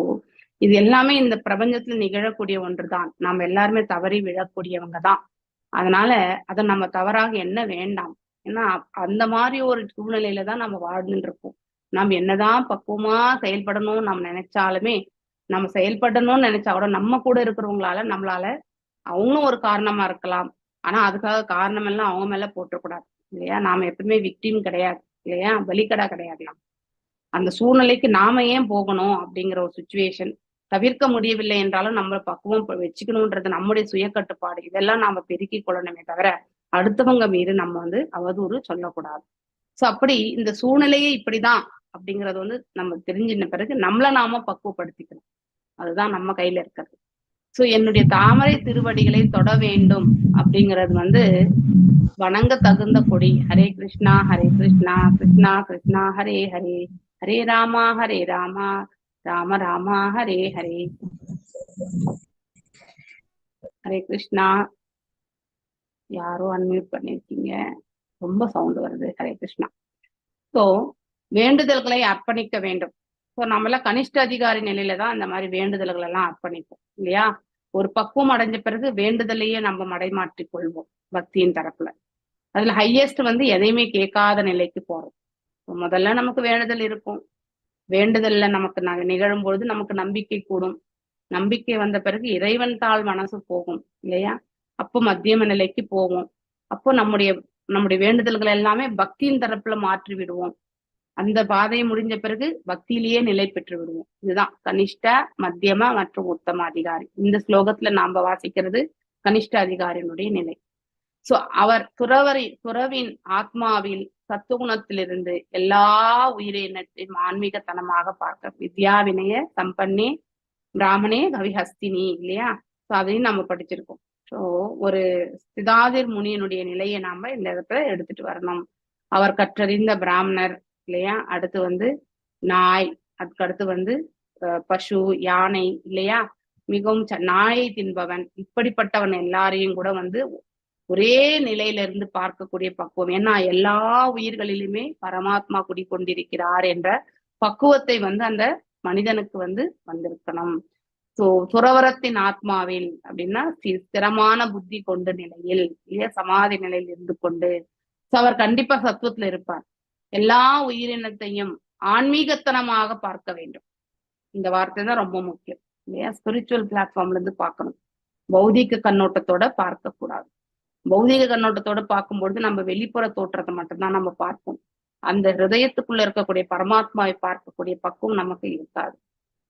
இது எல்லாமே இந்த பிரபஞ்சத்துல நிகழக்கூடிய ஒன்றுதான். நம்ம எல்லாருமே தவறி விழக்கூடியவங்க தான். அதனால அதை நம்ம தவறாக எண்ண வேண்டாம். ஏன்னா அந்த மாதிரி ஒரு சூழ்நிலையில தான் நம்ம வாழ்ந்துட்டு இருக்கோம். நம்ம என்னதான் பக்குவமா செயல்படணும்னு நம்ம நினைச்சாலுமே, நம்ம செயல்படணும்னு நினைச்சா கூட நம்ம கூட இருக்கிறவங்களால நம்மளால அவங்களும் ஒரு காரணமா இருக்கலாம். ஆனா அதுக்காக காரணம் எல்லாம் அவங்க மேல போட்டக்கூடாது இல்லையா. நாம எப்பவுமே விக்டிம் கிடையாது இல்லையா, பலிக்கடா கிடையாது. அந்த சூழ்நிலைக்கு நாம ஏன் போகணும் அப்படிங்கிற ஒரு சுச்சுவேஷன் தவிர்க்க முடியவில்லை என்றாலும் நம்ம பக்குவம் வச்சுக்கணும்ன்றது நம்முடைய சுய கட்டுப்பாடு. இதெல்லாம் நாம பெருக்கி கொள்ளணுமே தவிர அடுத்தவங்க மீது நம்ம வந்து அவதூறு சொல்லக்கூடாது. சோ அப்படி இந்த சூழ்நிலையே இப்படிதான் அப்படிங்கறது வந்து நம்ம தெரிஞ்சின பிறகு நம்மளை நாம பக்குவப்படுத்திக்கணும். அதுதான் நம்ம கையில இருக்கிறது. சோ என்னுடைய தாமரை திருவடிகளை தொட வேண்டும் அப்படிங்கிறது வந்து வணங்க தகுந்த கொடி. ஹரே கிருஷ்ணா கிருஷ்ணா கிருஷ்ணா ஹரே ஹரே, ஹரே ராமா ராம ராமா ஹரே ஹரே. ஹரே கிருஷ்ணா. யாரோ அன்மியூட் பண்ணிருக்கீங்க, ரொம்ப சவுண்ட் வருது. ஹரே கிருஷ்ணா. ஸோ வேண்டுதல்களை அர்ப்பணிக்க வேண்டும். ஸோ நம்மளாம் கனிஷ்ட அதிகாரி நிலையில தான் இந்த மாதிரி வேண்டுதல்கள் எல்லாம் அர்ப்பணிப்போம் இல்லையா. ஒரு பக்குவம் அடைஞ்ச பிறகு வேண்டுதலையே நம்ம மடைமாற்றிக் கொள்வோம் பக்தியின் தரப்புல. அதுல ஹையஸ்ட் வந்து எதையுமே கேட்காத நிலைக்கு போறோம். முதல்ல நமக்கு வேண்டுதல் இருக்கும். வேண்டுதல்ல நமக்கு நிகழும் பொழுது நமக்கு நம்பிக்கை கூடும். நம்பிக்கை வந்த பிறகு இறைவன் தாள் மனசு போகும் இல்லையா. அப்போ மத்தியம நிலைக்கு போவோம். அப்போ நம்முடைய வேண்டுதல்கள் எல்லாமே பக்தியின் தரப்புல மாற்றி விடுவோம். அந்த பாதையை முடிஞ்ச பிறகு பக்தியிலேயே நிலை பெற்று விடுவோம். இதுதான் கனிஷ்ட, மத்தியம மற்றும் உத்தம அதிகாரி. இந்த ஸ்லோகத்துல நாம வாசிக்கிறது கனிஷ்ட அதிகாரியினுடைய நிலை. சோ அவர் துறவின் ஆத்மாவில் சத்துகுணத்திலிருந்து எல்லா உயிரினத்தையும் ஆன்மீகத்தனமாக பார்க்க வித்யா வினய சம்பன்னே பிராமணே கவிஹஸ்தினி இல்லையா. சோ அதையும் நம்ம படிச்சிருக்கோம். ஸோ ஒரு சிதாதிர் முனியனுடைய நிலையை நாம இந்த இடத்துல எடுத்துட்டு வரணும். அவர் கற்றறிந்த பிராமணர் இல்லையா. அடுத்து வந்து நாய், அதுக்கு அடுத்து வந்து பசு, யானை இல்லையா, மிகவும் நாயை தின்பவன், இப்படிப்பட்டவன் எல்லாரையும் கூட வந்து ஒரே நிலையில இருந்து பார்க்கக்கூடிய பக்குவம். ஏன்னா எல்லா உயிர்களிலுமே பரமாத்மா குடிக்கொண்டிருக்கிறார் என்ற பக்குவத்தை வந்து அந்த மனிதனுக்கு வந்து வந்திருக்கணும். சோ துறவரத்தின் ஆத்மாவில் அப்படின்னா ஸ்திரமான புத்தி கொண்ட நிலையில் இல்லையா, சமாதி நிலையில் இருந்து கொண்டு அவர் கண்டிப்பா சத்துவத்துல இருப்பார். எல்லா உயிரினத்தையும் ஆன்மீகத்தனமாக பார்க்க வேண்டும். இந்த வார்த்தை தான் ரொம்ப முக்கியம் இல்லையா. ஸ்பிரிச்சுவல் பிளாட்ஃபார்ம்ல இருந்து பார்க்கணும். பௌதிக கண்ணோட்டத்தோட பார்க்க கூடாது. பௌதிக கண்ணோட்டத்தோட பார்க்கும்பொழுது நம்ம வெளிப்புற தோற்றத்தை மட்டும்தான் நம்ம பார்ப்போம். அந்த ஹிருதயத்துக்குள்ள இருக்கக்கூடிய பரமாத்மாவை பார்க்கக்கூடிய பக்குவம் நமக்கு இருக்காது.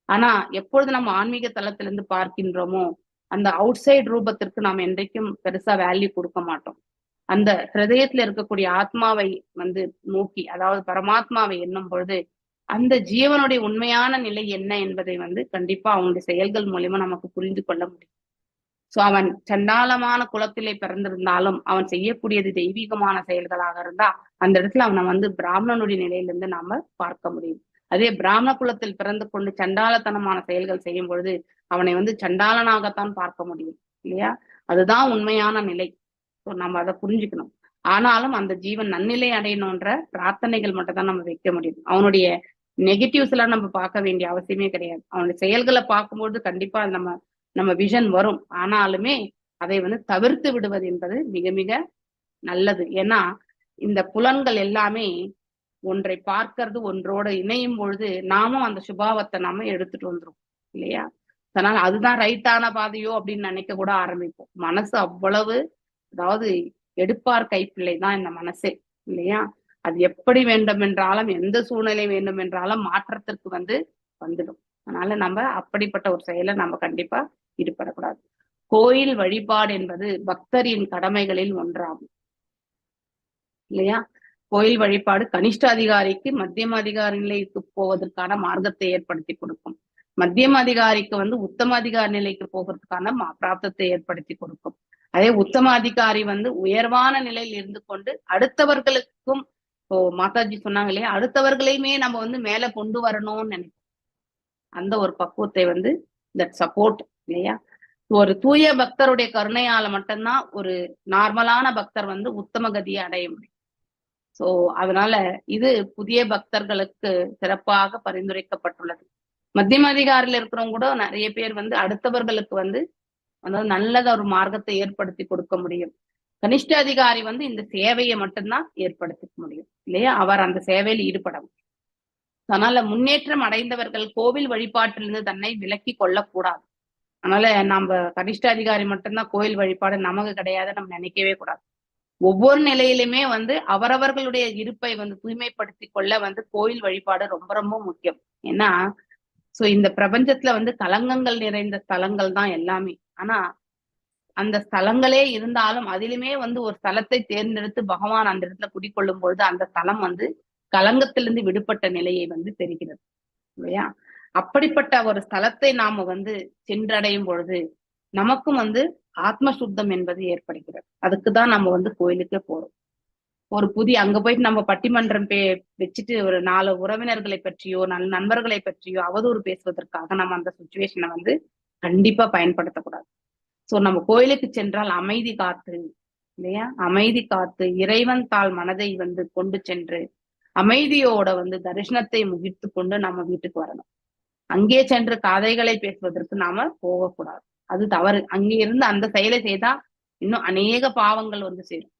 ஆனா எப்பொழுது நம்ம ஆன்மீக தளத்திலிருந்து பார்க்கின்றோமோ அந்த அவுட் சைட் ரூபத்திற்கு நாம் என்றைக்கும் பெருசா வேல்யூ கொடுக்க மாட்டோம். அந்த ஹிருதயத்துல இருக்கக்கூடிய ஆத்மாவை வந்து நோக்கி, அதாவது பரமாத்மாவை எண்ணும் பொழுது அந்த ஜீவனுடைய உண்மையான நிலை என்ன என்பதை வந்து கண்டிப்பா அவனுடைய செயல்கள் மூலியமா நமக்கு புரிந்து கொள்ள முடியும். சோ அவன் சண்டாளமான குலத்திலே பிறந்திருந்தாலும் அவன் செய்யக்கூடியது தெய்வீகமான செயல்களாக இருந்தா அந்த இடத்துல அவனை வந்து பிராமணனுடைய நிலையிலிருந்து நாம பார்க்க முடியும். அதே பிராமண குலத்தில் பிறந்து கொண்டு சண்டாளத்தனமான செயல்கள் செய்யும் பொழுது அவனை வந்து சண்டாளனாகத்தான் பார்க்க முடியும் இல்லையா. அதுதான் உண்மையான நிலை. நம்ம அதை புரிஞ்சுக்கணும். ஆனாலும் அந்த ஜீவன் நன்னிலை அடையணும்ன்ற பிரார்த்தனைகள் மட்டும் தான் நம்ம வைக்க முடியும். அவனுடைய நெகட்டிவ்ஸ் எல்லாம் நம்ம பார்க்க வேண்டிய அவசியமே கிடையாது. அவனுடைய செயல்களை பார்க்கும்போது கண்டிப்பா நம்ம விஷன் வரும். ஆனாலுமே அதை வந்து தவிர்த்து விடுவது என்பது மிக மிக நல்லது. ஏன்னா இந்த புலன்கள் எல்லாமே ஒன்றை பார்க்கறது ஒன்றோட இணையும் பொழுது நாமும் அந்த சுபாவத்தை நாம எடுத்துட்டு வந்துரும் இல்லையா? அதனால அதுதான் ரைட்டான பாதையோ அப்படின்னு நினைக்க கூட ஆரம்பிப்போம். மனசு அவ்வளவு, அதாவது எடுப்பார் கைப்பிள்ளை தான் இந்த மனசே இல்லையா? அது எப்படி வேண்டும் என்றாலும் எந்த சூழ்நிலை வேண்டும் என்றாலும் மாற்றத்திற்கு வந்துடும். அதனால நம்ம அப்படிப்பட்ட ஒரு செயலை நம்ம கண்டிப்பா ஈடுபடக்கூடாது. கோயில் வழிபாடு என்பது பக்தரின் கடமைகளில் ஒன்றாகும் இல்லையா? கோயில் வழிபாடு கனிஷ்ட அதிகாரிக்கு மத்தியம அதிகாரி நிலைக்கு போவதற்கான மார்க்கத்தை ஏற்படுத்தி கொடுக்கும். மத்தியம அதிகாரிக்கு உத்தம அதிகாரி நிலைக்கு போகிறதுக்கான பிராப்தத்தை ஏற்படுத்தி கொடுக்கும். அதே உத்தம அதிகாரி உயர்வான நிலையில் இருந்து கொண்டு அடுத்தவர்களுக்கும், இப்போ மாதாஜி சொன்னாங்க இல்லையா, அடுத்தவர்களையுமே நம்ம மேல கொண்டு வரணும்னு நினைப்போம். அந்த ஒரு பக்குவத்தை தட் சப்போர்ட் இல்லையா? ஒரு தூய பக்தருடைய கருணையால மட்டும்தான் ஒரு நார்மலான பக்தர் உத்தம கதியை அடைய முடியும். சோ அதனால இது புதிய பக்தர்களுக்கு சிறப்பாக பரிந்துரைக்கப்பட்டுள்ளது. மத்தியம அதிகாரியில் இருக்கிறவங்க கூட நிறைய பேர் அடுத்தவர்களுக்கு அதாவது நல்லத ஒரு மார்க்கத்தை ஏற்படுத்தி கொடுக்க முடியும். கனிஷ்ட அதிகாரி இந்த சேவையை மட்டும்தான் ஏற்படுத்திக்க முடியும் இல்லையா? அவர் அந்த சேவையில் ஈடுபட முடியும். அதனால முன்னேற்றம் அடைந்தவர்கள் கோவில் வழிபாட்டிலிருந்து தன்னை விலக்கி கொள்ளக்கூடாது. அதனால நம்ம கனிஷ்ட அதிகாரி மட்டும்தான் கோயில் வழிபாடு நமக்கு கிடையாது நம்ம நினைக்கவே கூடாது. ஒவ்வொரு நிலையிலுமே அவரவர்களுடைய இருப்பை தூய்மைப்படுத்தி கொள்ள கோயில் வழிபாடு ரொம்ப ரொம்ப முக்கியம். ஏன்னா சோ இந்த பிரபஞ்சத்துல கலங்கங்கள் நிறைந்த ஸ்தலங்கள் தான் எல்லாமே. ஆனா அந்த ஸ்தலங்களே இருந்தாலும் அதிலுமே ஒரு ஸ்தலத்தை தேர்ந்தெடுத்து பகவான் அந்த இடத்துல குடிக்கொள்ளும் பொழுது அந்த ஸ்தலம் கலங்கத்திலிருந்து விடுபட்ட நிலையை தெரிகிறது இல்லையா? அப்படிப்பட்ட ஒரு ஸ்தலத்தை நாம சென்றடையும் பொழுது நமக்கும் ஆத்ம சுத்தம் என்பது ஏற்படுகிறது. அதுக்குதான் நம்ம கோயிலுக்கே போறோம். ஒரு அங்க போயிட்டு நம்ம பட்டிமன்றம் வச்சுட்டு ஒரு 4 உறவினர்களை பற்றியோ நண்பர்களை பற்றியோ அவதூறு பேசுவதற்காக நம்ம அந்த சுச்சுவேஷனை கண்டிப்பா பயன்படுத்தக்கூடாது. சோ நம்ம கோயிலுக்கு சென்றால் அமைதி காத்து இல்லையா, அமைதி காத்து இறைவன் தாள் மனதை கொண்டு சென்று அமைதியோட தரிசனத்தை முகித்து கொண்டு நம்ம வீட்டுக்கு வரணும். அங்கே சென்று கதைகளை பேசுவதற்கு நாம போகக்கூடாது. அது தவறு. அங்கே இருந்து அந்த செயலை செய்தா இன்னும் அநேக பாவங்கள் சேரும்.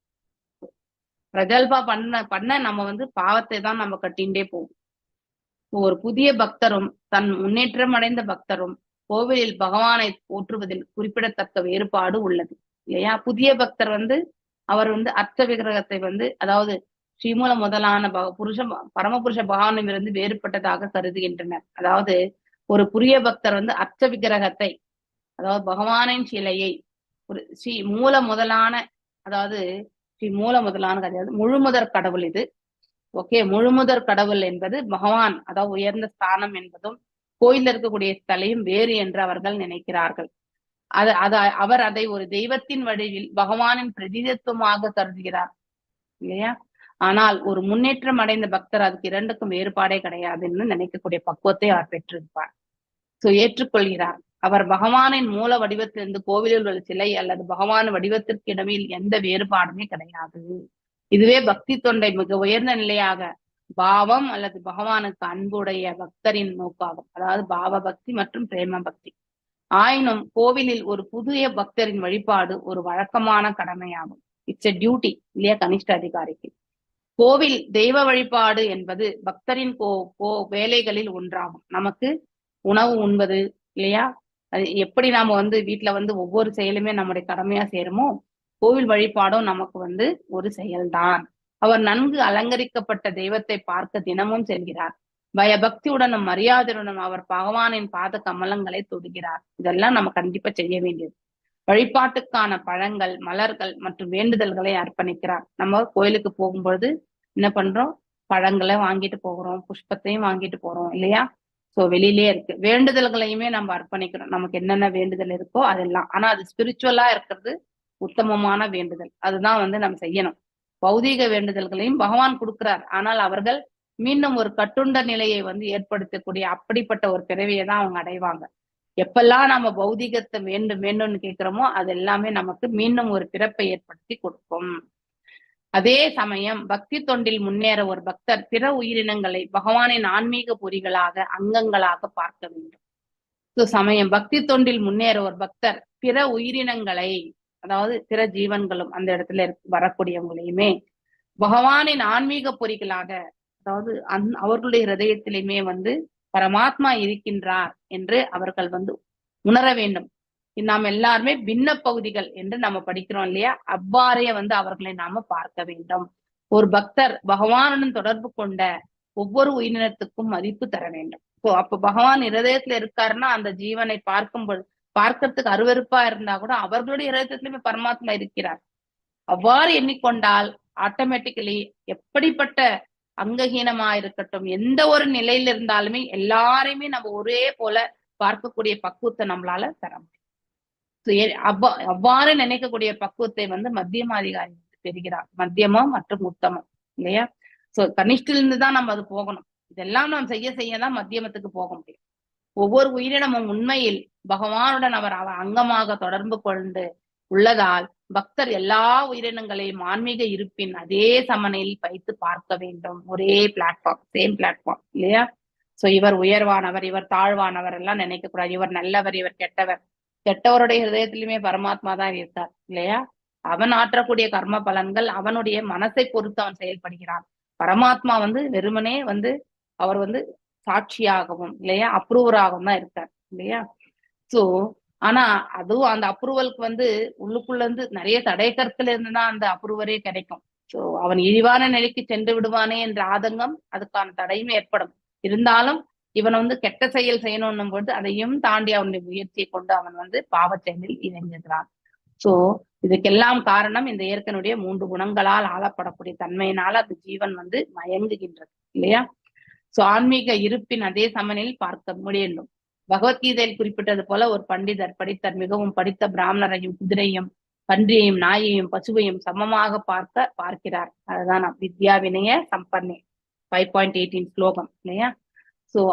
பிரஜல்பா பண்ண நம்ம பாவத்தை தான் நம்ம கட்டிண்டே போவோம். ஒரு புதிய பக்தரும் தன் முன்னேற்றம் அடைந்த பக்தரும் கோவிலில் பகவானை போற்றுவதில் குறிப்பிடத்தக்க வேறுபாடு உள்ளது இல்லையா? புதிய பக்தர் அவர் அர்த்த விக்கிரகத்தை அதாவது ஸ்ரீமூல முதலான பரமபுருஷ பகவானிலிருந்து வேறுபட்டதாக கருதுகின்றனர். அதாவது ஒரு புதிய பக்தர் அர்த்த விக்கிரகத்தை, அதாவது பகவானின் சிலையை ஸ்ரீ மூல முதலான, அதாவது ஸ்ரீ மூல முதலான கிடையாது, முழுமுதற் கடவுள் இது. ஓகே, முழுமுதற் கடவுள் என்பது பகவான், அதாவது உயர்ந்த ஸ்தானம் என்பதும் கோயில இருக்கக்கூடிய ஸ்தலையும் வேறு என்று அவர்கள் நினைக்கிறார்கள். அவர் அதை ஒரு தெய்வத்தின் வடிவில் பகவானின் பிரதிநிதித்துவமாக கருதுகிறார் இல்லையா? ஆனால் ஒரு முன்னேற்றம் அடைந்த பக்தர் அதுக்கு இரண்டுக்கும் வேறுபாடே கிடையாதுன்னு நினைக்கக்கூடிய பக்குவத்தை அவர் பெற்றிருப்பார். சோ ஏற்றுக்கொள்கிறார். அவர் பகவானின் மூல வடிவத்திலிருந்து கோவிலில் உள்ள சிலை அல்லது பகவான் வடிவத்திற்கு இடமில் எந்த வேறுபாடுமே கிடையாது. இதுவே பக்தி தொண்டை மிக உயர்ந்த நிலையாக பாவம் அல்லது பகவானுக்கு அன்புடைய பக்தரின் நோக்காகும். அதாவது பாவ பக்தி மற்றும் பிரேம பக்தி. ஆயினும் கோவிலில் ஒரு புதிய பக்தரின் வழிபாடு ஒரு வழக்கமான கடமையாகும். இட்ஸ் எ டியூட்டி இல்லையா கனிஷ்ட அதிகாரிக்கு. கோவில் தெய்வ வழிபாடு என்பது பக்தரின் வேலைகளில் ஒன்றாகும். நமக்கு உணவு உண்பது இல்லையா, அது எப்படி நாம வீட்டுல ஒவ்வொரு செயலுமே நம்முடைய கடமையா செய்யறோமோ, கோவில் வழிபாடும் நமக்கு ஒரு செயல்தான். அவர் நன்கு அலங்கரிக்கப்பட்ட தெய்வத்தை பார்க்க தினமும் செல்கிறார். பயபக்தியுடனும் மரியாதையுடனும் அவர் பகவானின் பாத கமலங்களை தொடுகிறார். இதெல்லாம் நம்ம கண்டிப்பா செய்ய வேண்டியது. வழிபாட்டுக்கான பழங்கள், மலர்கள் மற்றும் வேண்டுதல்களை அர்ப்பணிக்கிறார். நம்ம கோயிலுக்கு போகும்பொழுது என்ன பண்றோம்? பழங்களை வாங்கிட்டு போகிறோம், புஷ்பத்தையும் வாங்கிட்டு போறோம் இல்லையா? சோ வெளியிலே இருக்கு. வேண்டுதல்களையுமே நம்ம அர்ப்பணிக்கிறோம். நமக்கு என்னென்ன வேண்டுதல் இருக்கோ அதெல்லாம். ஆனா அது ஸ்பிரிச்சுவலா இருக்கிறது உத்தமமான வேண்டுதல். அதுதான் நம்ம செய்யணும். பௌதீக வேண்டுதல்களையும் பகவான் கொடுக்கிறார். ஆனால் அவர்கள் மீண்டும் ஒரு கட்டுண்ட நிலையை ஏற்படுத்தக்கூடிய அப்படிப்பட்ட ஒரு பிறவியை தான் அவங்க அடைவாங்க. எப்பெல்லாம் நம்ம பௌதிகத்தை வேண்டும் வேண்டும்னு கேட்கிறோமோ அது எல்லாமே நமக்கு மீண்டும் ஒரு பிறப்பை ஏற்படுத்தி கொடுக்கும். அதே சமயம் பக்தி தொண்டில் முன்னேற ஒரு பக்தர் பிற உயிரினங்களை பகவானின் ஆன்மீக பொறிகளாக அங்கங்களாக பார்க்க வேண்டும். சமயம் பக்தி தொண்டில் முன்னேற ஒரு பக்தர் பிற உயிரினங்களை, அதாவது பிற ஜீவன்களும் அந்த இடத்துல வரக்கூடியவங்களையுமே பகவானின் ஆன்மீக பொறிகளாக, அதாவது அவர்களுடைய ஹிருதயத்திலுமே பரமாத்மா இருக்கின்றார் என்று அவர்கள் உணர வேண்டும். நாம் எல்லாருமே பின்ன பகுதிகள் என்று நம்ம படிக்கிறோம் இல்லையா, அவ்வாறே அவர்களை நாம பார்க்க வேண்டும். ஒரு பக்தர் பகவானுடன் தொடர்பு கொண்ட ஒவ்வொரு உயிரினத்துக்கும் மதிப்பு தர வேண்டும். அப்ப பகவான் இருதயத்துல இருக்காருன்னா அந்த ஜீவனை பார்க்கறதுக்கு அருவருப்பா இருந்தா கூட அவர்களுடைய இருதயத்திலுமே பரமாத்மா இருக்கிறார். அவ்வாறு எண்ணிக்கொண்டால் ஆட்டோமேட்டிக்கலி எப்படிப்பட்ட அங்கஹீனமா இருக்கட்டும், எந்த ஒரு நிலையில இருந்தாலுமே எல்லாரையுமே நம்ம ஒரே போல பார்க்கக்கூடிய பக்குவத்தை நம்மளால தர முடியும். அவ்வாறு நினைக்கக்கூடிய பக்குவத்தை மத்தியம அதிகாரி பெறுகிறார். மத்தியமம் மற்றும் உத்தமம் இல்லையா. கனிஷ்டிலிருந்து தான் நம்ம அது போகணும். இதெல்லாம் நாம் செய்யதான் மத்தியமத்துக்கு போக முடியும். ஒவ்வொரு உயிரினமும் உண்மையில் பகவானுடன் அவர் அங்கமாக தொடர்பு கொண்டு உள்ளதால் பக்தர் எல்லா உயிரினங்களையும் ஆன்மீக இருப்பின் அதே சமநிலையில் வைத்து பார்க்க வேண்டும். ஒரே பிளாட்ஃபார்ம், சேம் பிளாட்ஃபார்ம் இல்லையா. இவர் உயர்வானவர், இவர் தாழ்வானவர் எல்லாம் நினைக்க கூடாது. இவர் நல்லவர், இவர் கெட்டவர். கெட்டவருடைய ஹிருதயத்திலுமே பரமாத்மா தான் இருக்கார் இல்லையா. அவன் ஆற்றக்கூடிய கர்ம பலன்கள் அவனுடைய மனசை பொறுத்து அவன் செயல்படுகிறான். பரமாத்மா வெறுமனே அவர் சாட்சியாகவும் இல்லையா அப்ரூவராகவும் தான் இருக்கார் இல்லையா. ஆனா அதுவும் அந்த அப்ரூவலுக்கு உள்ளுக்குள்ள நிறைய தடை கருத்துல இருந்துதான் அந்த அப்ரூவரே கிடைக்கும். அவன் இழிவான நிலைக்கு சென்று விடுவானே என்ற ஆதங்கம், அதுக்கான தடையும் ஏற்படும். இருந்தாலும் இவன் கெட்ட செயல் செய்யணும் போது அதையும் தாண்டி அவனுடைய முயற்சியை கொண்டு அவன் பாவ செயலில் இறங்குகிறான். இதுக்கெல்லாம் காரணம் இந்த இயற்கையினுடைய 3 குணங்களால் ஆளப்படக்கூடிய தன்மையினால அந்த ஜீவன் மயங்குகின்றது இல்லையா. ஆன்மீக இருப்பின் அதே சமநிலையில் பார்க்க வேண்டும். பகவத்கீதையில் குறிப்பிட்டது போல ஒரு பண்டிதர் படித்தார். மிகவும் படித்த பிராமணரையும் குதிரையும் பன்றியையும் நாயையும் பசுவையும் சமமாக பார்க்கிறார். அதுதான் வித்யா வினய சம்பன்னே 5.18 ஸ்லோகம் இல்லையா.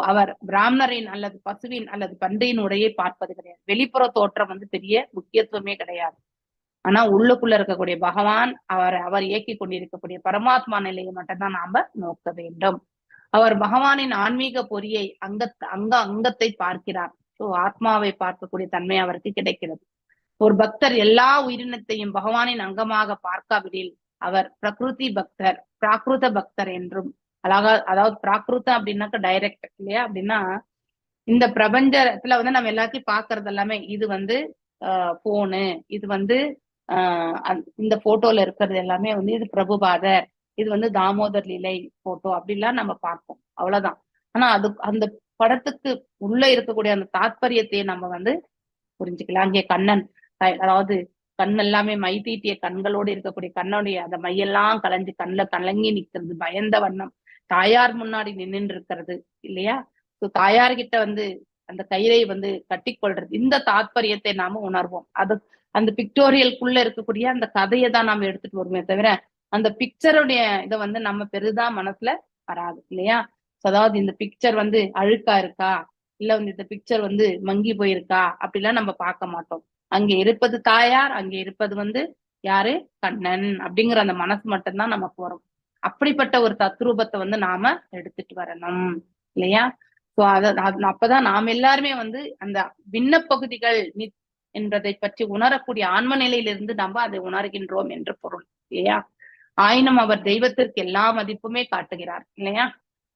அவர் பிராமணரின் அல்லது பசுவின் அல்லது பன்றியின் உடையை பார்ப்பது கிடையாது. வெளிப்புற தோற்றம் பெரிய முக்கியத்துவமே கிடையாது. ஆனா உள்ளுக்குள்ள இருக்கக்கூடிய பகவான், அவர் இயக்கி கொண்டிருக்கக்கூடிய பரமாத்மா நிலையை மட்டும்தான் நாம நோக்க வேண்டும். அவர் பகவானின் ஆன்மீக பொறியை அங்கத்தை பார்க்கிறார். ஆத்மாவை பார்க்கக்கூடிய தன்மை அவருக்கு கிடைக்கிறது. ஒரு பக்தர் எல்லா உயிரினத்தையும் பகவானின் அங்கமாக பார்க்காவிடில் அவர் பிராகிருத பக்தர் என்றும், அதாவது பிராகிருதம் அப்படின்னாக்க டைரக்ட் இல்லையா. அப்படின்னா இந்த பிரபஞ்சத்துல நம்ம எல்லாத்தையும் பாக்குறது எல்லாமே இது போனு, இது இந்த போட்டோல இருக்கிறது எல்லாமே இது பிரபுபாதர், இது தாமோதர் லீலை போட்டோ அப்படிலாம் நம்ம பார்ப்போம், அவ்வளவுதான். ஆனா அந்த படத்துக்கு உள்ள இருக்கக்கூடிய அந்த தாத்பரியத்தையே நம்ம புரிஞ்சுக்கலாம். அங்கே கண்ணன், அதாவது கண் எல்லாமே மை தீட்டிய கண்களோடு இருக்கக்கூடிய கண்ணுடைய அந்த மையெல்லாம் கலைஞ்சு கண்ணுல கலங்கி நிற்கிறது, பயந்த வண்ணம் தாயார் முன்னாடி நின்று இருக்கிறது இல்லையா. தாயார்கிட்ட அந்த கயிறை கட்டிக்கொள்றது, இந்த தாத்பரியத்தை நாம உணர்வோம். அது அந்த பிக்டோரியலுக்குள்ள இருக்கக்கூடிய அந்த கதையை தான் நாம எடுத்துட்டு வருமே தவிர அந்த பிக்சருடைய இதை நம்ம பெரிதா மனசுல வராது இல்லையா. அதாவது இந்த பிக்சர் அழுக்கா இருக்கா, இல்ல இந்த பிக்சர் மங்கி போயிருக்கா அப்படிலாம் நம்ம பார்க்க மாட்டோம். அங்க இருப்பது தாயார், அங்க இருப்பது யாரு, கண்ணன் அப்படிங்கிற அந்த மனசு மட்டும்தான் நமக்கு வரும். அப்படிப்பட்ட ஒரு தத்ரூபத்தை நாம எடுத்துட்டு வரணும் இல்லையா. அப்பதான் நாம் எல்லாருமே அந்த பின்ன பகுதிகள் என்பதை பற்றி உணரக்கூடிய ஆன்ம நிலையிலிருந்து நம்ம அதை உணர்கின்றோம் என்று பொருள் இல்லையா. ஆயினும் அவர் தெய்வத்திற்கு எல்லா மதிப்புமே காட்டுகிறார் இல்லையா.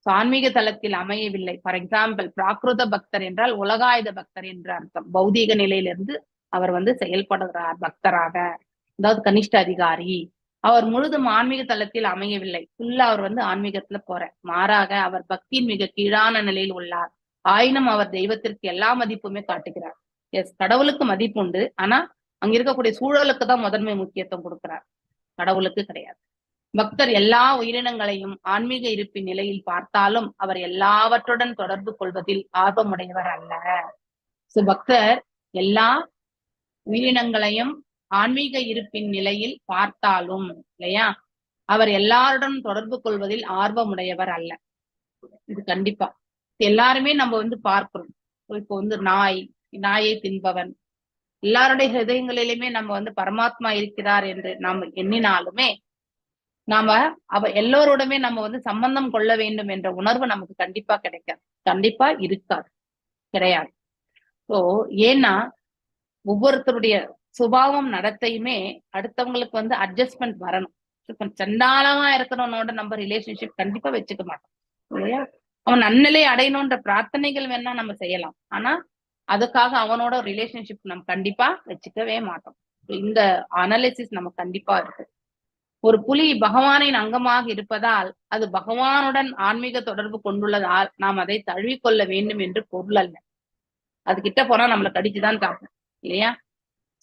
ஆன்மீக தளத்தில் அமையவில்லை. ஃபார் எக்ஸாம்பிள், பிராகிருத பக்தர் என்றால் உலகாயுத பக்தர் என்ற அர்த்தம். பௌதீக நிலையிலிருந்து அவர் செயல்படுகிறார் பக்தராக, அதாவது கனிஷ்ட அதிகாரி. அவர் முழுதும் ஆன்மீக தளத்தில் அமையவில்லை. ஃபுல்லா அவர் ஆன்மீகத்துல போற, மாறாக அவர் பக்தியின் மிக கீழான நிலையில் உள்ளார். ஆயினும் அவர் தெய்வத்திற்கு எல்லா மதிப்புமே காட்டுகிறார். எஸ், கடவுளுக்கு மதிப்பு உண்டு, ஆனா அங்க இருக்கக்கூடிய சூழலுக்கு தான் முதன்மை முக்கியத்துவம் கொடுக்கிறார், கடவுளுக்கு கிடையாது. பக்தர் எல்லா உயிரினங்களையும் ஆன்மீக இருப்பின் நிலையில் பார்த்தாலும் அவர் எல்லாவற்றுடன் தொடர்பு கொள்வதில் ஆர்வமுடையவர் அல்ல. பக்தர் எல்லா உயிரினங்களையும் ஆன்மீக இருப்பின் நிலையில் பார்த்தாலும் இல்லையா, அவர் எல்லாருடன் தொடர்பு கொள்வதில் ஆர்வமுடையவர் அல்ல. இது கண்டிப்பா எல்லாருமே நம்ம பார்க்கிறோம். இப்போ நாய், நாயை தின்பவன், எல்லாருடைய ஹிருதயங்களிலுமே நம்ம வந்து பரமாத்மா இருக்கிறார் என்று நாம் எண்ணினாலுமே நாம எல்லோரோடுமே நம்ம வந்து சம்பந்தம் கொள்ள வேண்டும் என்ற உணர்வு நமக்கு கண்டிப்பா கிடைக்காது, கண்டிப்பா இருக்காது, கிடையாது. ஸோ ஏன்னா ஒவ்வொருத்தருடைய சுபாவம் நடத்தையுமே அடுத்தவங்களுக்கு வந்து அட்ஜஸ்ட்மெண்ட் வரணும். சண்டாளமா இருக்கிறவனோட நம்ம ரிலேஷன்ஷிப் கண்டிப்பா வச்சுக்க மாட்டோம் இல்லையா? அவன் நன்னிலை அடையணும்ன்ற பிரார்த்தனைகள் வேணா நம்ம செய்யலாம், ஆனா அதுக்காக அவனோட ரிலேஷன்ஷிப் நம்ம கண்டிப்பா வச்சுக்கவே மாட்டோம். இந்த அனாலிசிஸ் நம்ம கண்டிப்பா இருக்கு. ஒரு புலி பகவானின் அங்கமாக இருப்பதால் அது பகவானுடன் ஆன்மீக தொடர்பு கொண்டுள்ளதால் நாம் அதை தழுவிக்கொள்ள வேண்டும் என்று பொருள் அல்ல. அது கிட்ட போனா நம்மளை கடிச்சுதான் தாக்கும் இல்லையா?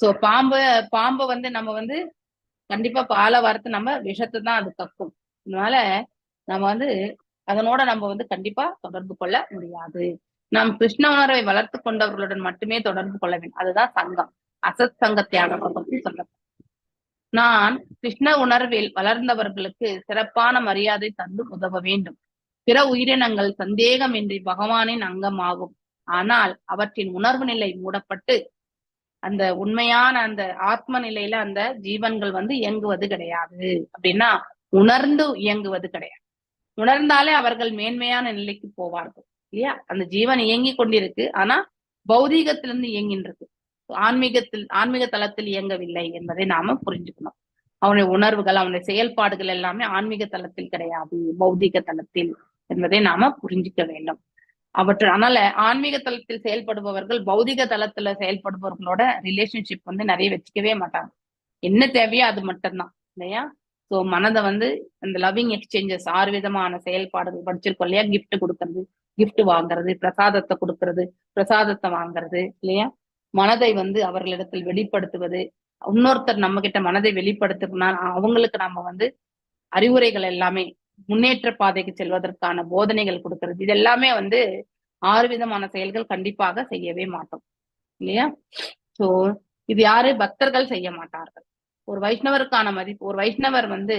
சோ பாம்பை வந்து நம்ம வந்து கண்டிப்பா பாலை வறுத்து நம்ம விஷத்தை தான் அது கக்கும். அதனால நம்ம வந்து அதனோட நம்ம வந்து கண்டிப்பா தொடர்பு கொள்ள முடியாது. நாம் கிருஷ்ண உணர்வை வளர்த்து கொண்டவர்களுடன் மட்டுமே தொடர்பு கொள்ள வேண்டும். அதுதான் சங்கம், அசத் சங்க தியாகத்தை பற்றி சொல்ல. நான் கிருஷ்ண உணர்வில் வளர்ந்தவர்களுக்கு சிறப்பான மரியாதை தந்து உதவ வேண்டும். பிற உயிரினங்கள் சந்தேகமின்றி பகவானின் அங்கமாகும். ஆனால் அவற்றின் உணர்வு நிலை மூடப்பட்டு அந்த உண்மையான அந்த ஆத்ம நிலையில அந்த ஜீவன்கள் வந்து இயங்குவது கிடையாது. அப்படின்னா உணர்ந்து இயங்குவது கிடையாது. உணர்ந்தாலே அவர்கள் மேன்மையான நிலைக்கு போவார்கள் இல்லையா? அந்த ஜீவன் இயங்கி கொண்டிருக்கு, ஆனா பௌதீகத்திலிருந்து இயங்கின்றது, ஆன்மீக தளத்தில் இயங்கவில்லை என்பதை நாம புரிஞ்சுக்கணும். அவனுடைய உணர்வுகள், அவனுடைய செயல்பாடுகள் எல்லாமே ஆன்மீக தளத்தில் கிடையாது, பௌதீக தளத்தில் என்பதை நாம புரிஞ்சுக்க வேண்டும். அதனால ஆன்மீக தளத்தில் செயல்படுபவர்கள் பௌதிக தளத்துல செயல்படுபவர்களோட ரிலேஷன்ஷிப் வந்து நிறைய வச்சுக்கவே மாட்டாங்க. என்ன தேவையோ அது மட்டும்தான் இல்லையா? ஸோ மனதை வந்து அந்த லவ்விங் எக்ஸ்சேஞ்சஸ் 6 விதமான செயல்பாடுகள் படிச்சிருக்கோம் இல்லையா? கிஃப்ட் கொடுக்கறது, கிஃப்ட் வாங்குறது, பிரசாதத்தை கொடுக்கறது, பிரசாதத்தை வாங்குறது இல்லையா? மனதை வந்து அவர்களிடத்தில் வெளிப்படுத்துவது, இன்னொருத்தர் நம்ம கிட்ட மனதை வெளிப்படுத்துனா அவங்களுக்கு நம்ம வந்து அறிவுரைகள் எல்லாமே, முன்னேற்ற பாதைக்கு செல்வதற்கான போதனைகள் கொடுக்கறது, இது எல்லாமே வந்து 6 விதமான செயல்கள் கண்டிப்பாக செய்யவே மாட்டோம் இல்லையா? சோ இது யாரு? பக்தர்கள் செய்ய மாட்டார்கள். ஒரு வைஷ்ணவருக்கான மதிப்பு, ஒரு வைஷ்ணவர் வந்து